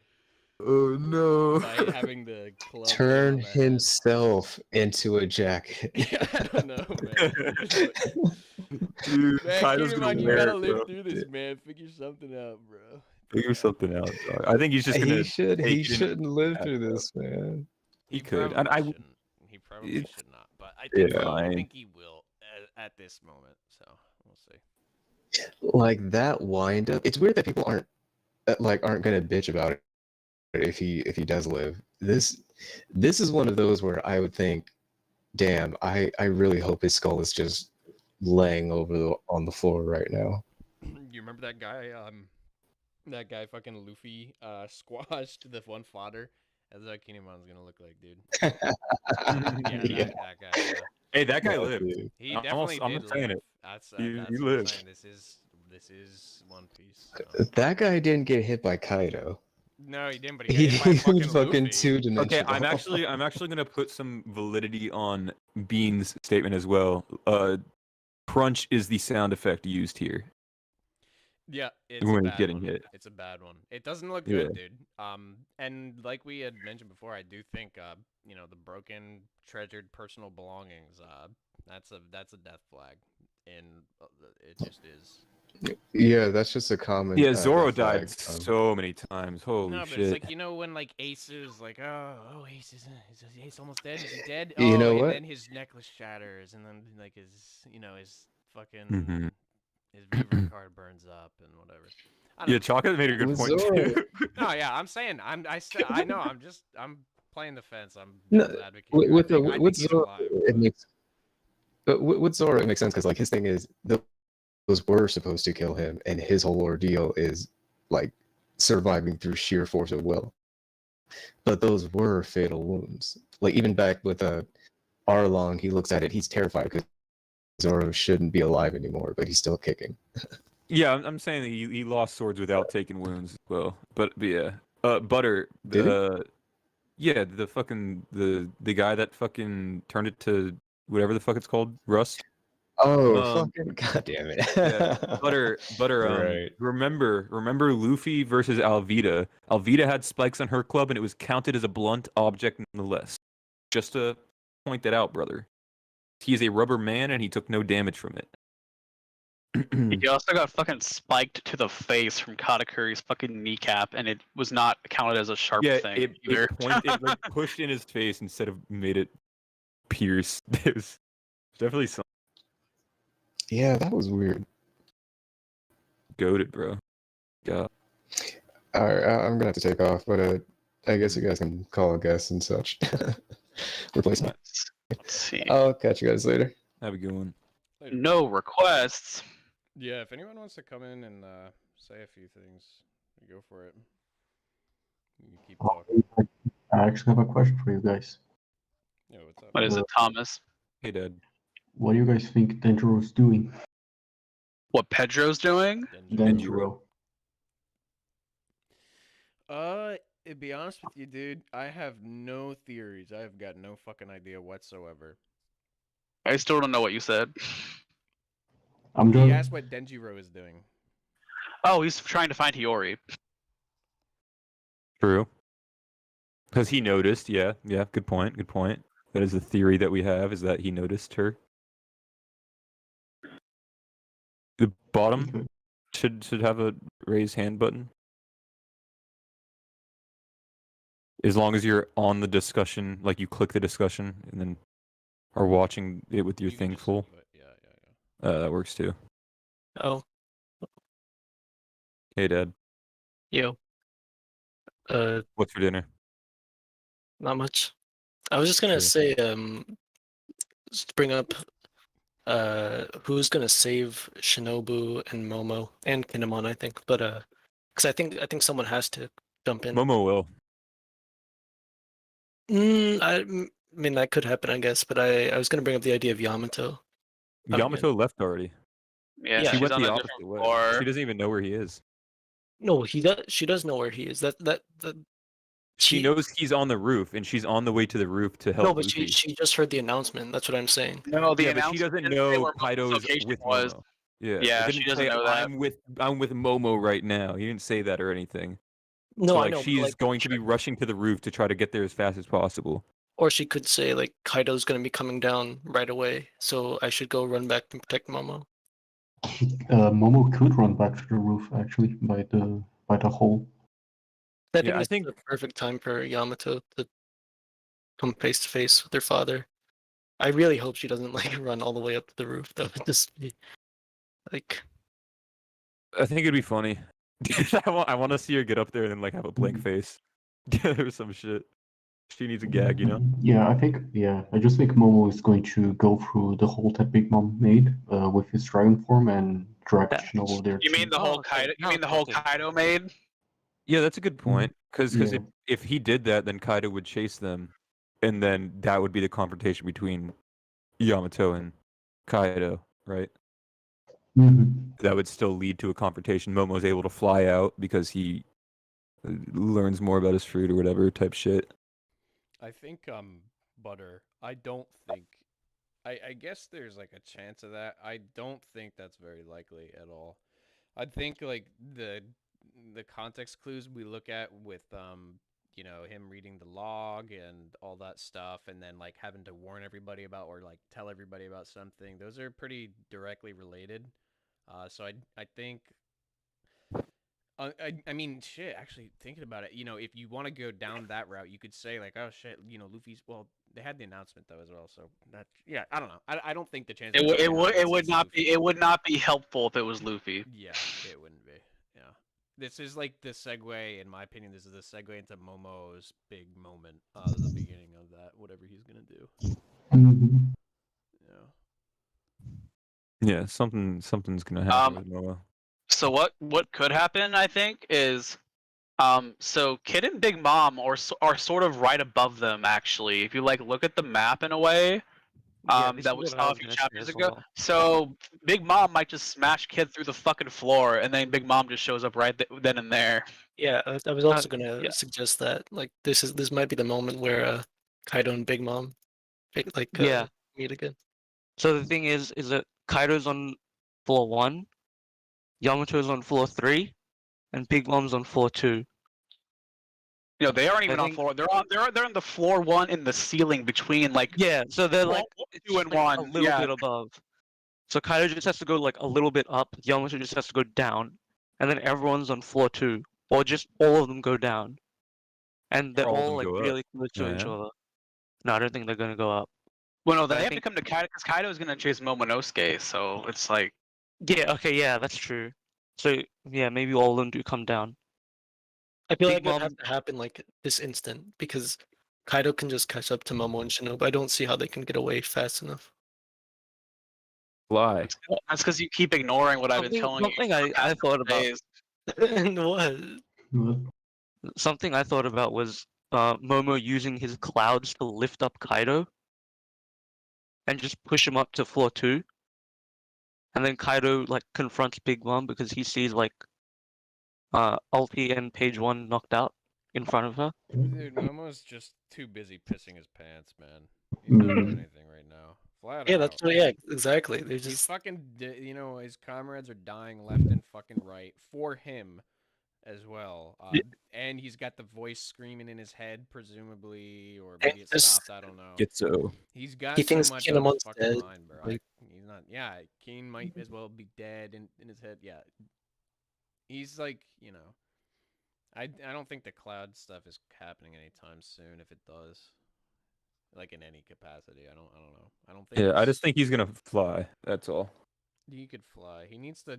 Oh no. By having the club turn on the head. himself into a jacket. Yeah, I don't know, man. Dude, Man, Kaido's Kinemon, gonna you wear gotta it, live bro. through this, man. Figure something out, bro. Figure something out, dog. I think he's just gonna. He should. take He it in- shouldn't live Yeah, through bro. this, man. He could. probably And I- shouldn't. He probably It's- should not. But I think, Yeah. I think he will at this moment. So we'll see. Like that wind up. It's weird that people aren't gonna bitch about it if he does live. This is one of those where I would think, damn, I really hope his skull is just laying on the floor right now. You remember that guy? That guy fucking Luffy squashed the one fodder. That's what Kinemon's gonna look like, dude. Yeah, Yeah. that guy. Yeah. Hey, that guy Yeah, lived. dude. He I'm definitely I'm did not saying live. it. That's He what I'm lived. saying. This is One Piece. so. That guy didn't get hit by Kaido. No, he didn't. But he got hit by He fucking fucking Luffy. two-dimensional. Okay, I'm actually gonna put some validity on Bean's statement as well. Crunch is the sound effect used here. Yeah, it's When a he's bad getting one. hit. It's a bad one. It doesn't look Yeah. good, dude. And like we had mentioned before, I do think the broken, treasured personal belongings, that's a death flag, and it just is. Yeah, that's just a common. Yeah, Zoro death flag. died so many times. Holy No, but shit. it's like when like Ace is like, oh, Ace is Ace almost dead? Is he dead? You know and what? then his necklace shatters, and then like his fucking Mhm. his Viver card burns up and whatever. I don't Yeah, know. Chocolate made a good With point Zoro. too. No, yeah, I'm saying I know I'm playing the fence. I'm No, devil's advocate. with here. with, I think with he's Zoro, alive, it but- makes. But with Zoro, it makes sense because like his thing is those were supposed to kill him, and his whole ordeal is like surviving through sheer force of will. But those were fatal wounds. Like even back with Arlong, he looks at it, he's terrified because Zoro shouldn't be alive anymore, but he's still kicking. Yeah, I'm saying that he lost swords without taking wounds as well. But yeah, Butter. Did he? Yeah, the guy that fucking turned it to whatever the fuck it's called, Rust. Oh, Um, fucking goddamn it. Yeah, Butter. Right. Remember Luffy versus Alvida. Alvida had spikes on her club, and it was counted as a blunt object nonetheless. Just to point that out, brother. He is a rubber man, and he took no damage from it. He also got fucking spiked to the face from Katakuri's fucking kneecap, and it was not counted as a sharp Yeah, thing either. it like pushed in his face instead of made it pierce. It was definitely some Yeah, that was weird. goated, bro. Yeah. All right, I'm gonna have to take off, but I guess you guys can call a guest and such. Replace me. Let's see. I'll catch you guys later. Have a good one. Later. No requests. Yeah, if anyone wants to come in and say a few things, go for it. You can keep talking. I actually have a question for you guys. Yeah, what's up? What is it, Thomas? Hey, Dad. What do you guys think Denjiro's doing? What Pedro's doing? Denjiro. To be honest with you, dude, I have no theories. I have got no fucking idea whatsoever. I still don't know what you said. I'm He just asked what Denjiro is doing. Oh, he's trying to find Hiyori. True. Because he noticed, yeah. Good point. That is the theory that we have, is that he noticed her. The bottom should have a raise hand button. As long as you're on the discussion, like you click the discussion and then are watching it with your You can thing just full. leave it. Yeah. That works too. Oh, Hey, Dad. yo. What's for dinner? Not much. I was just gonna Sure. say, just bring up, who's gonna save Shinobu and Momo and Kinemon, I think, but because I think someone has to jump in. Momo will. I mean that could happen, I guess, but I was gonna bring up the idea of Yamato. Okay. Yamato left already. Yeah, Yeah, She she's went on the a opposite different way. floor. She doesn't even know where he is. No, he does. She does know where he is. That She knows he's on the roof, and she's on the way to the roof to help No, but Luffy. she just heard the announcement. That's what I'm saying. No, the Yeah, but she announcement doesn't didn't say know where Momo's Kaido's location with was. Momo. Yeah, Yeah, it she didn't doesn't say, know that. I'm with Momo right now. He didn't say that or anything. No, So, I like, know. but, she's like, going to be rushing to the roof to try to get there as fast as possible. Or she could say like Kaido's gonna be coming down right away, so I should go run back and protect Momo. Momo could run back to the roof actually by the hole. I Yeah, think I this think- is the perfect time for Yamato to come face to face with her father. I really hope she doesn't like run all the way up to the roof. That would just be like I think it'd be funny. I want to see her get up there and then, like, have a blank face. or some shit. She needs a gag, you know? Yeah, I just think Momo is going to go through the hole that Big Mom made with his dragon form and drag Yeah. Shinobu there. You mean the Oh, whole okay. Kaido? You Now mean the it's whole something. Kaido made? Yeah, that's a good point. Because Yeah. if he did that, then Kaido would chase them, and then that would be the confrontation between Yamato and Kaido, right? That would still lead to a confrontation. Momo's able to fly out because he learns more about his fruit or whatever type shit. I think Butter. I don't think. I guess there's like a chance of that. I don't think that's very likely at all. I think like the context clues we look at with you know, him reading the log and all that stuff, and then like having to warn everybody about or like tell everybody about something. Those are pretty directly related. So I think. I mean, shit. Actually, thinking about it, you know, if you want to go down that route, you could say like, oh shit, you know, Luffy's. Well, they had the announcement though as well, so that. Yeah, I don't know. I don't think the chance. It would not be helpful if it was Luffy. Yeah, it wouldn't be. Yeah, this is like the segue. In my opinion, this is the segue into Momo's big moment. The beginning of that, whatever he's gonna do. Yeah. Yeah, something's gonna happen with Momo. So what could happen, I think, is so Kid and Big Mom are sort of right above them actually. If you like look at the map in a way, this that is we what I saw a was few gonna say chapters as ago. well. So Big Mom might just smash Kid through the fucking floor, and then Big Mom just shows up right then and there. Yeah, I was also gonna yeah. suggest that like this might be the moment where Kaido and Big Mom Yeah. meet again. So the thing is that Kaido's on floor 1, Yamato's on floor 3, and Big Mom's on floor 2. You know, they aren't I even on think- floor. They're on the floor 1 in the ceiling between like Yeah, so they're Well, like one, it's 2, and like a 1, little yeah. bit above. So Kaido just has to go like a little bit up, Yamato just has to go down, and then everyone's on floor 2, or just all of them go down, and they're Or all of all them like go up. really close to each Yeah. other. No, I don't think they're gonna go up. Well, no, they I have to think- come to Kaido because Kaido is gonna chase Momonosuke. So it's like Yeah, okay, yeah, that's true. So yeah, maybe all of them do come down. I feel Big like it would have Mom- to happen like this instant because Kaido can just catch up to Momo and Shinobu. I don't see how they can get away fast enough. Fly. that's because you keep ignoring what I've been telling you. Something I thought about. days. And what? What? Something I thought about was Momo using his clouds to lift up Kaido and just push him up to floor 2. And then Kaido like confronts Big Mom because he sees like Ulti and Page 1 knocked out in front of her. Dude, Momo's just too busy pissing his pants, man. He's not doing Mm. anything right now. Flat Yeah, out. that's yeah, exactly. They He's just fucking, you know, his comrades are dying left and fucking right for him as well. And he's got the voice screaming in his head, presumably, or maybe it just- stopped. I don't know. Gitzo. He's got He thinks so much on his Kinemon's fucking dead, mind, bro. like- He's not. Yeah, Keen might as well be dead in his head. Yeah, he's like, you know, I don't think the cloud stuff is happening anytime soon. If it does, like in any capacity, I don't know. I don't think. Yeah, I it's- just think he's gonna fly. That's all. he could fly. He needs to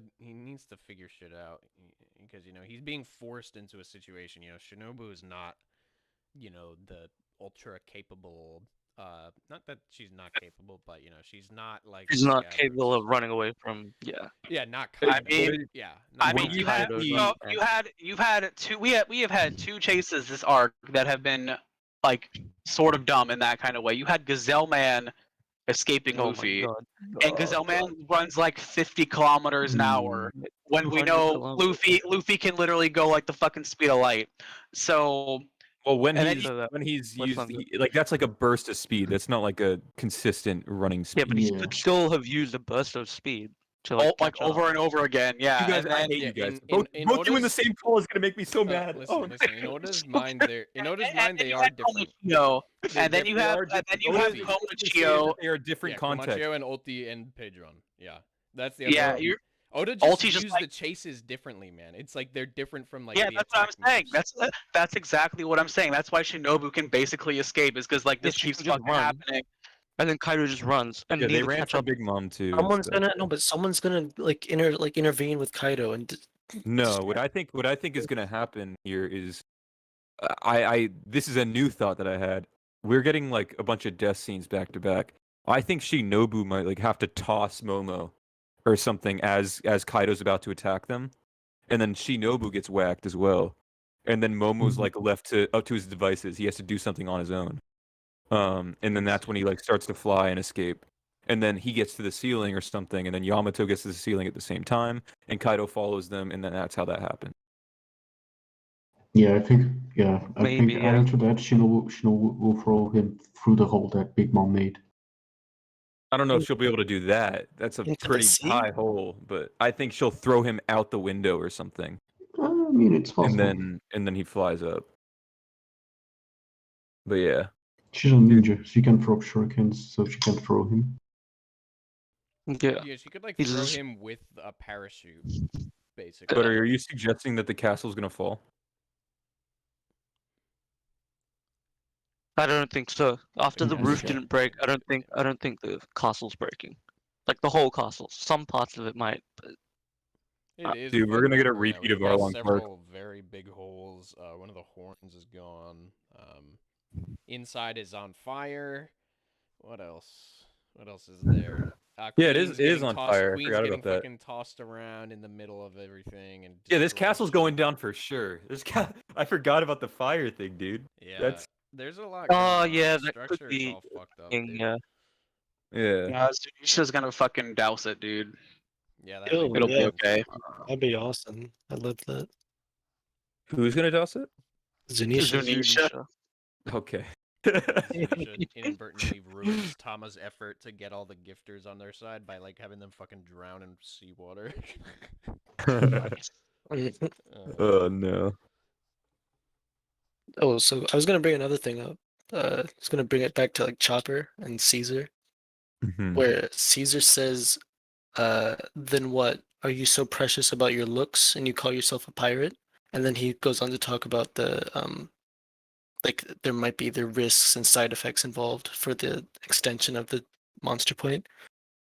figure shit out because you know he's being forced into a situation. You know, Shinobu is not, you know, the ultra capable. Not that she's not capable, but you know, she's not like. He's not Scabbers. capable of running away from Yeah, not. I Kaido. mean- yeah. I not mean, When you Kaido. had, Kaido's so not- you've had two. We have had 2 chases this arc that have been like sort of dumb in that kind of way. You had Gazelle Man escaping Oh my Luffy, God. and Oh, Gazelle God. Man runs like 50 kilometers an hour. When we 200 know kilometers. Luffy can literally go like the fucking speed of light. So Well, when And then he's you- when he's Let's used not go- like that's like a burst of speed. That's not like a consistent running speed. Yeah, but he Yeah. could still have used a burst of speed to like catch up. over and over again, yeah. You guys, and I then- hate yeah, you guys. in- both in both you in the Oda's- same call is gonna make me so mad. Listen, oh, listen. In Oda's so mind, mad. in Oda's and mind, then they you are have different. Komochio, and then They you have are and then different. you have Oda's- you can say Komochio. that They are different Yeah, context. Camacho and Ulti and Pedron. Yeah, that's the Yeah, other. you're Oda just Ulti's just used like- the chases differently, man. It's like they're different from like. yeah, the that's what I'm attack saying. moves. That's exactly what I'm saying. That's why Shinobu can basically escape, is because like Yeah, this she keeps can just fucking run. happening. And then Kaido just runs and Yeah, they neither ran catch from up. Big Mom too. someone's so- gonna no, but someone's gonna like intervene with Kaido and No, what I think is gonna happen here is, I this is a new thought that I had. We're getting like a bunch of death scenes back to back. I think Shinobu might like have to toss Momo or something as Kaido's about to attack them, and then Shinobu gets whacked as well, and then Momo's Mhm. like left up to his devices. He has to do something on his own, and then that's when he like starts to fly and escape. And then he gets to the ceiling or something, and then Yamato gets to the ceiling at the same time, and Kaido follows them, and then that's how that happened. Yeah, I think Maybe, yeah. adding to that, Shinobu will throw him through the hole that Big Mom made. I don't know if she'll be able to do that. That's a Into the pretty sea? high hole, but I think she'll throw him out the window or something, I mean, it's possible. and then he flies up. But yeah, She's a ninja. She can throw shurikens, so she can throw him. Yeah. Yeah, she could like He's throw just- him with a parachute, basically. but are you suggesting that the castle's gonna fall? I don't think so. After the Yes. roof didn't break, I don't think the castle's breaking. Like the whole castle. Some parts of it might, but It is Dude, we're gonna get a vulnerable, yeah, repeat of we've got Arlong Park. several very big holes. One of the horns is gone. Inside is on fire. What else? What else is there? Yeah, it is- Queen's it is getting on tossed- fire. I Queen's forgot getting about that. fucking tossed around in the middle of everything, and Yeah, this destroyed castle's shit. going down for sure. I forgot about the fire thing, dude. Yeah, That's there's a lot. Oh, going on. yeah, The that could structure is be all fucked up. thing, Dude. yeah. Yeah. Nah, Zunisha's gonna fucking douse it, dude. Yeah, that Ew, might be It'll the be yeah. okay. That'd be awesome. I love that. Who's gonna toss it? Zunisha. Zunisha. Okay. Zunisha inadvertently ruins Tama's effort to get all the gifters on their side by like having them fucking drown in seawater. Oh no. Oh, so I was gonna bring another thing up. I was gonna bring it back to like Chopper and Caesar, Mhm. where Caesar says, then what? Are you so precious about your looks and you call yourself a pirate? And then he goes on to talk about the like there might be the risks and side effects involved for the extension of the monster point.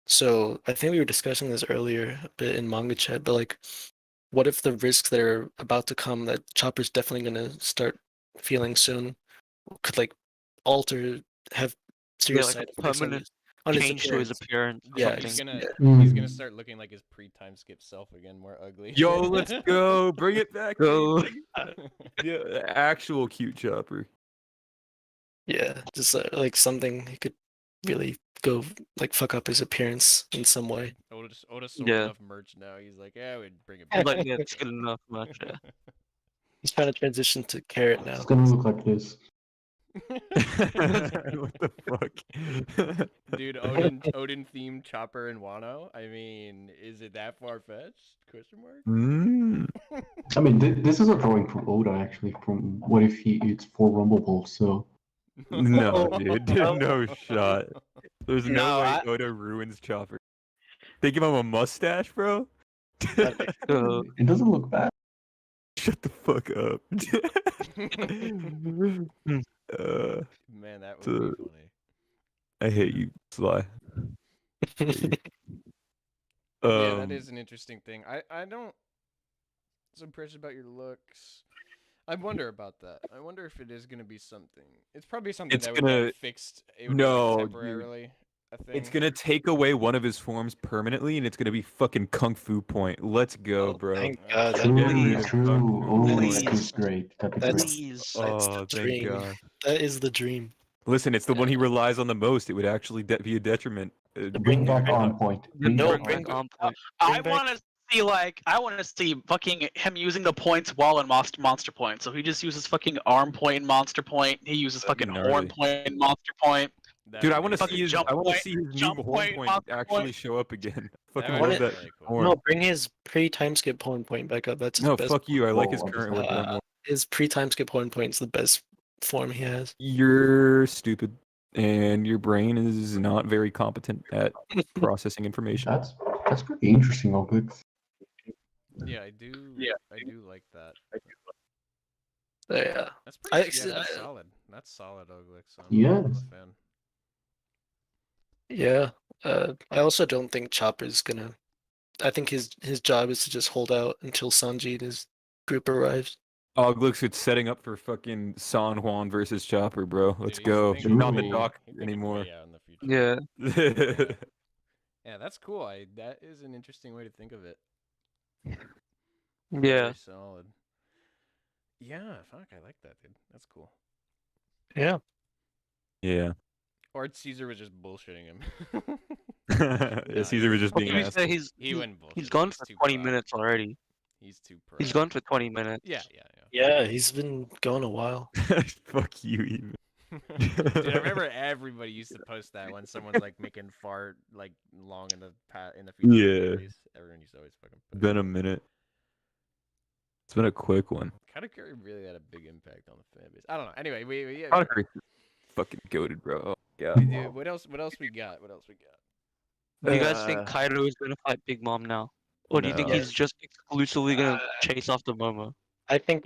So I think we were discussing this earlier a bit in manga chat, but like what if the risks that are about to come that Chopper's definitely gonna start feeling soon could like alter, have serious like a side effects on permanent on his Change to his appearance. appearance. or Yeah, He's something. gonna he's Mm. gonna start looking like his pre-time skip self again, more ugly. Yo, let's go. Bring it back. Go. baby. Yeah, actual cute Chopper. Yeah, just like something he could really go like fuck up his appearance in some way. Oda sold Yeah. enough merch now. He's like, yeah, we'd bring it back. Like, yeah, it's good enough much. Yeah. He's trying to transition to Carrot now. It's gonna look like this. What the fuck? Dude, Odin themed Chopper and Wano. I mean, is it that far fetched? Question mark. Mm. I mean, this is a drawing from Oda actually. From what if he eats 4 Rumble Balls? So No, dude. No shot. There's no, No, way I- Oda ruins Chopper. They give him a mustache, bro? So, it doesn't look bad. Shut the fuck up. Man, that would So- be funny. I hate you, Sly. Yeah, that is an interesting thing. I don't so impressed about your looks. I wonder about that. I wonder if it is gonna be something. It's probably something It's that would gonna- get fixed. It would No, be dude. temporarily. A thing. It's gonna take away one of his forms permanently, and it's gonna be fucking Kung Fu Point. Let's go, Oh, bro. thank God. Get That'd rid be, of True. Kung Fu Oh, Point. that'd be great. That'd be That's- great. please. that's Oh, the thank dream. God. That is the dream. Listen, it's the one he relies on the most. It would actually be a detriment. Bring back on point. Bring No, back bring- on. on point. I back- want to see I want to see fucking him using the points while in Monster Point. So he just uses fucking arm point in Monster Point. He uses That'd be fucking gnarly. horn point in Monster Point. That Dude, I would want to be Fucking see his. jump I want to point- see his new jump horn point, point monster actually point. show up again. Fucking would love be that really cool. horn. No, bring his pre-time skip horn point back up. That's his No, best. fuck you. I like his Oh, current work. a lot more. His pre-time skip horn point's the best form he has. You're stupid, and your brain is not very competent at processing information. That's pretty interesting, Oglix. Yeah, I do. Yeah. I do like that. Yeah. That's pretty. actually- that's I- solid. That's solid, Oglix. I'm Yes. a fan. Yeah. I also don't think Chopper's gonna. I think his job is to just hold out until Sanji and his group arrives. Oglix, it's setting up for fucking San Juan versus Chopper, bro. Let's Dude, he's go. thinking Not the way- dock he's thinking anymore. way out in the future. Yeah. Yeah, that's cool. That is an interesting way to think of it. Yeah. Very solid. Yeah, fuck, I like that, dude. That's cool. Yeah. Yeah. Or Caesar was just bullshitting him. Yeah, Caesar was just Well, being to be asked. fair, He wouldn't bullshit. he's gone for too 20 proud. minutes already. He's too proud. He's gone for 20 minutes. Yeah. Yeah, he's been going a while. Fuck you, even. Dude, I remember everybody used to post that when someone's like making far like long in the future. Yeah. movies. Everyone used to always fucking post. Been a minute. It's been a quick one. Katakuri really had a big impact on the fan base. I don't know. Anyway, yeah. Katakuri fucking goated, bro. Oh, yeah. Dude, what else we got? Do you guys think Kaido is going to fight Big Mom now? Or do you think No. he's just exclusively going to chase after Momo? I think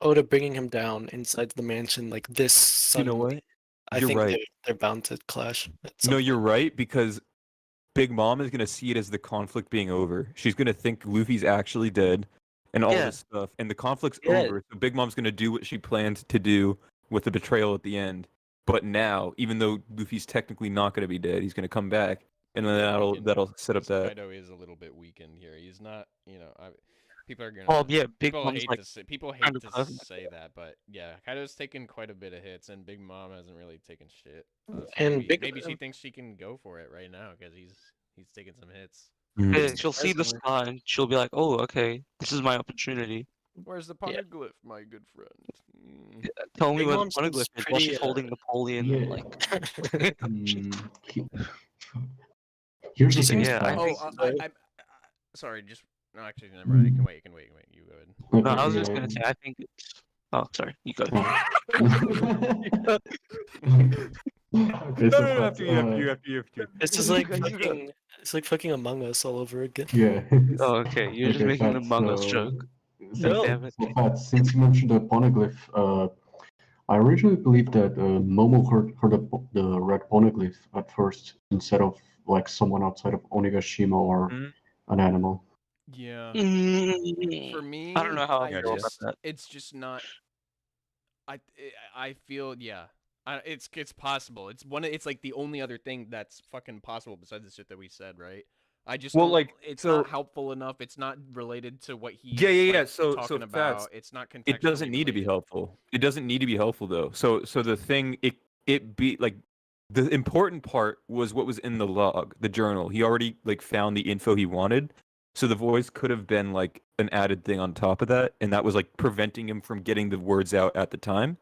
Oda bringing him down inside the mansion like this. You know Sunday, what? I You're think right. they're bound to clash. at some No, point. you're right, because Big Mom is gonna see it as the conflict being over. She's gonna think Luffy's actually dead and all Yeah. this stuff, and the conflict's Yeah. over. So Big Mom's gonna do what she planned to do with the betrayal at the end. But now, even though Luffy's technically not gonna be dead, he's gonna come back, and then that'll set up that. Kaido is a little bit weakened here. He's not, People are gonna. Well, yeah, Big People Mom's hate like to say, people hate kind of to perfect. say that, but yeah, Kaido's taken quite a bit of hits, and Big Mom hasn't really taken shit. So And maybe, Big- maybe she thinks she can go for it right now because he's taking some hits. Mm. Yeah, she'll see the Surprisingly. scar and she'll be like, "Oh, okay, this is my opportunity." Where's the Yeah. poneglyph, my good friend? Mm. Tell me Big where the Mom seems poneglyph is while pretty, she's holding Napoleon and Yeah. like. Here's the She's thing. yeah, I Oh, think sorry. Just no, actually, never mind. You can wait. You can wait. You go ahead. No, I was just gonna say I think it's. Oh, sorry, you go. Okay, so but, after you. This is like fucking. It's like fucking Among Us all over again. yeah. Oh, okay, you're just making the Among Us joke. No. Damn it. So Pat, since you mentioned the poneglyph, I originally believed that Momo heard the red poneglyph at first instead of like someone outside of Onigashima or Mhm. an animal. Yeah. Mm, For me, I don't know how I Yeah, feel yeah. about that. it's just not. I feel it's possible. It's like the only other thing that's fucking possible besides the shit that we said, right? I just Well, don't- like, it's so- not helpful enough. It's not related to what he's Yeah. like, So talking Fats, about. It's not contextually it doesn't need to be related. helpful. It doesn't need to be helpful though. So the thing it be like the important part was what was in the log, the journal. He already like found the info he wanted. So the voice could have been like an added thing on top of that, and that was like preventing him from getting the words out at the time,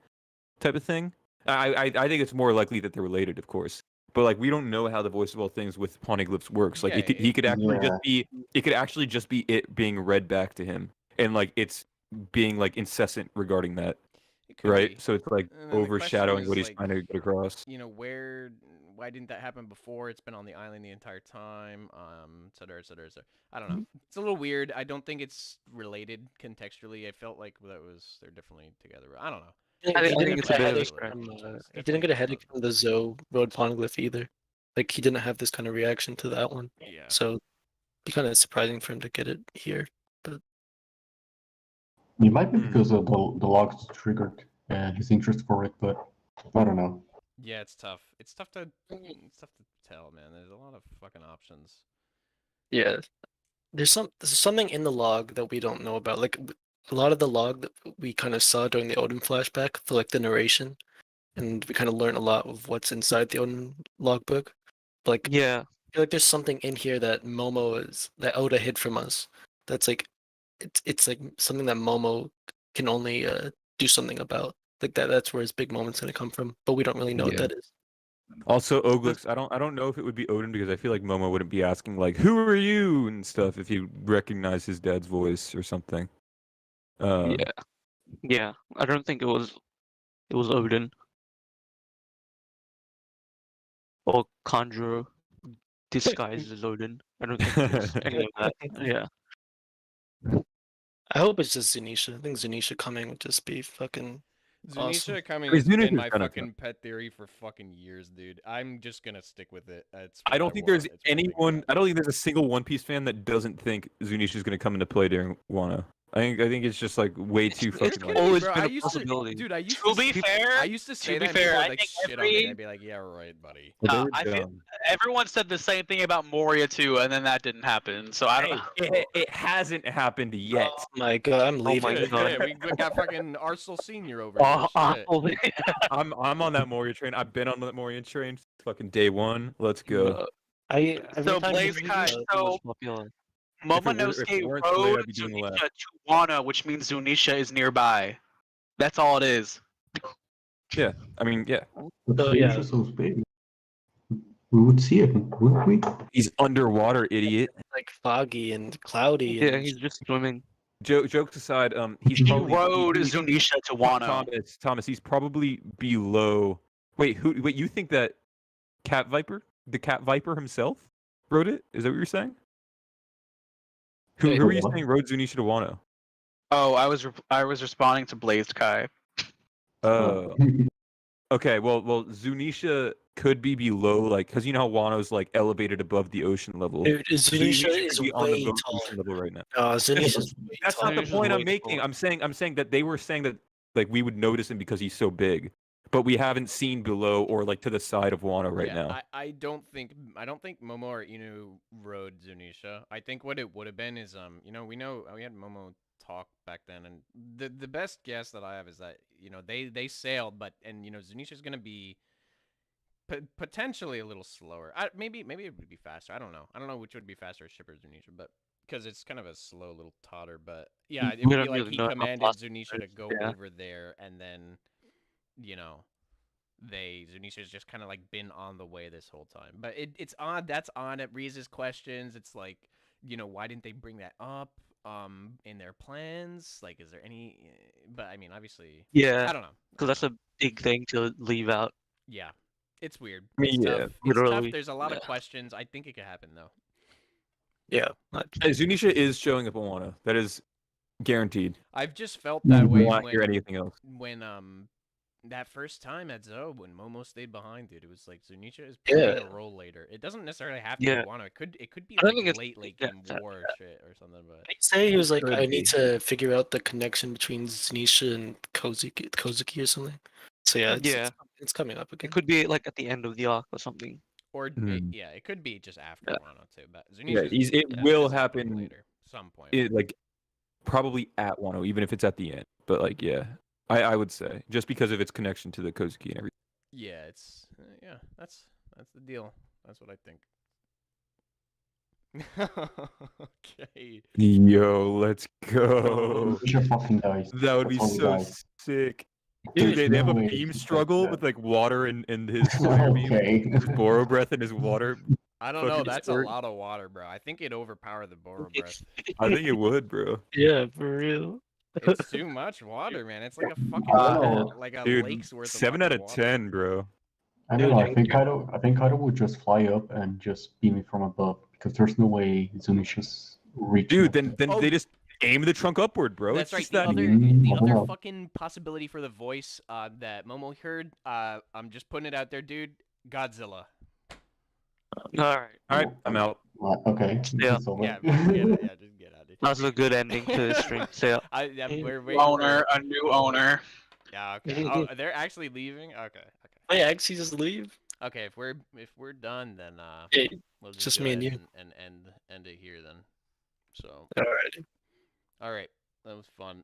type of thing. I think it's more likely that they're related, of course. But like we don't know how the voice of all things with poneglyphs works. Like Yeah, he could actually Yeah. just be it could actually just be it being read back to him, and like it's being like incessant regarding that, It could right? be. So it's like And then the question overshadowing is, what he's like, trying to get across. Why didn't that happen before? It's been on the island the entire time. Et cetera, et cetera, et cetera. I don't know. It's a little weird. I don't think it's related contextually. I felt like they're definitely together. I don't know. I think didn't it's get a bit of a headache stretch. from, It's he definitely didn't get a not- headache from the Zoe road poneglyph either. Like he didn't have this kind of reaction to that one. Yeah. So it'd be kind of surprising for him to get it here. It might be because the logs triggered his interest for it, but I don't know. Yeah, it's tough. It's tough to tell, man. There's a lot of fucking options. Yeah. There's something in the log that we don't know about. Like a lot of the log that we kind of saw during the Odin flashback for like the narration, and we kind of learn a lot of what's inside the Odin logbook. Like Yeah, I feel like there's something in here that that Oda hid from us. That's like it's like something that Momo can only do something about. Like that's where his big moment's gonna come from, but we don't really know what Yeah. that is. Also, Oglix, I don't know if it would be Odin because I feel like Momo wouldn't be asking like, "Who are you?" and stuff if he recognized his dad's voice or something. yeah. I don't think it was Odin or Kanjuro disguised as Odin. I don't think it was any of that. Yeah. I hope it's just Zunisha. I think Zunisha coming would just be fucking Zunisha awesome. coming Wait, has been Zunisha's my gonna fucking pet theory for fucking years, dude. I'm just gonna stick with it. It's I what don't think want. there's It's what I think anyone. happens. I don't think there's a single One Piece fan that doesn't think Zunisha is going to come into play during Wano. I think it's just like way too It's fucking. gonna like- be, always bro. been I a used to, possibility. dude. I used To to. be fair, I used to say that. be and people fair, would, I like think shit on me. every- I'd be like, yeah, right, buddy. Well, they Nah, were I feel- dumb. Everyone said the same thing about Moria too, and then that didn't happen. So I don't know. It hasn't happened yet. Oh my god, I'm my leaving. Yeah, God. yeah, we got fucking Arsenal Senior over Oh, here. Shit. holy- I'm on that Moria train. I've been on that Moria train. Fucking day one. Let's go. No. Every So time Blaze he- Kai, It so was popular. If it were- if Momonosuke it weren't so late, Road I'd be doing a lap. Zunisha to Wano, which means Zunisha is nearby. That's all it is. Yeah, I mean, yeah. But So, yeah. Zunisha's so big. We would see it, wouldn't we? He's underwater, idiot. like foggy and cloudy. Yeah, and he's just swimming. Jokes aside, he's He probably rode he's- Zunisha to Wano. Thomas, he's probably below. Wait, wait, you think that Cat Viper, the Cat Viper himself, wrote it? Is that what you're saying? Who Wait, who are you what? saying wrote Zunisha to Wano? Oh, I was responding to Blazed Kai. Okay, well, Zunisha could be below, like, because you know how Wano's like elevated above the ocean level. Dude, Zunisha could is be on the way ocean taller. level right now. Zunisha's way That's taller. not the Zunisha's point I'm way making. taller. I'm saying that they were saying that like we would notice him because he's so big, but we haven't seen below or like to the side of Wano right Yeah, now. I don't think Momo or Inu rode Zunisha. I think what it would have been is we know we had Momo talk back then, and the best guess that I have is that they sailed, but Zunisha's gonna be potentially a little slower. Maybe it would be faster. I don't know which would be faster, Ship or Zunisha, but because it's kind of a slow little totter. But yeah, it We would don't be like really he know how commanded fast Zunisha it to is, go yeah. over there, and then Zunisha's just kind of like been on the way this whole time. But it's odd. That's odd. It raises questions. It's like, why didn't they bring that up in their plans? Like, is there any? But I mean, obviously, Yeah, I don't know. because that's a big thing to leave out. Yeah, it's weird. I mean, It's yeah, tough. It's tough. literally, There's a lot of yeah. questions. I think it could happen though. Yeah. Zunisha is showing up on Wano. That is guaranteed. I've just felt that I way will not hear anything else. when that first time at Zoe when Momo stayed behind, dude. It was like Zunisha is Yeah. playing a role later. It doesn't necessarily have to Yeah. be Wano. It could be I don't like think late yeah, game yeah, war shit or something. But I'd say he was like, Could I be. need to figure out the connection between Zunisha and Kozuki or something. So yeah, Yeah. it's coming up again. It could be like at the end of the arc or something. or Hmm. yeah, it could be just after Yeah. Wano too. But Yeah, Zunisha's it yeah, will is happening happen. later, some point. Like probably at Wano, even if it's at the end. But like, yeah, I would say just because of its connection to the Kozuki and everything. Yeah, it's yeah, that's the deal. That's what I think. Okay. Yo, let's go. Zunisha fucking dies. That would be That's how he so dies. sick. There's Dude, they have no a way beam he struggle does with that. like water and his fire beam, Okay. his Boro breath and his water. I don't know. Fucking That's squirt. a lot of water, bro. I think it'd overpower the Boro breath. I think it would, bro. Yeah, for real. It's too much water, man. It's like a fucking I don't know. like a Dude, lake's worth of 7 out fucking of water. 10, bro. I don't know. I Dude, think Kaido would just fly up and just beam it from above because there's no way Zunisha's reaching. Dude, up then there. Oh. they just aim the trunk upward, bro. That's it's right. just The that. other, Mm, the I don't other know. fucking possibility for the voice that Momo heard, I'm just putting it out there, dude. Godzilla. Alright. All right, I'm out. Okay. Yeah. it's over. Yeah, just get out of here. That was a good ending to the stream. So yeah. Yeah, we're waiting Owner, a new owner. Yeah. Okay. Oh, they're actually leaving. Okay. Oh yeah, actually just leave. Okay. If we're done, then Yeah, we'll just go me and ahead you. and end it here then. So. alright. All right. That was fun.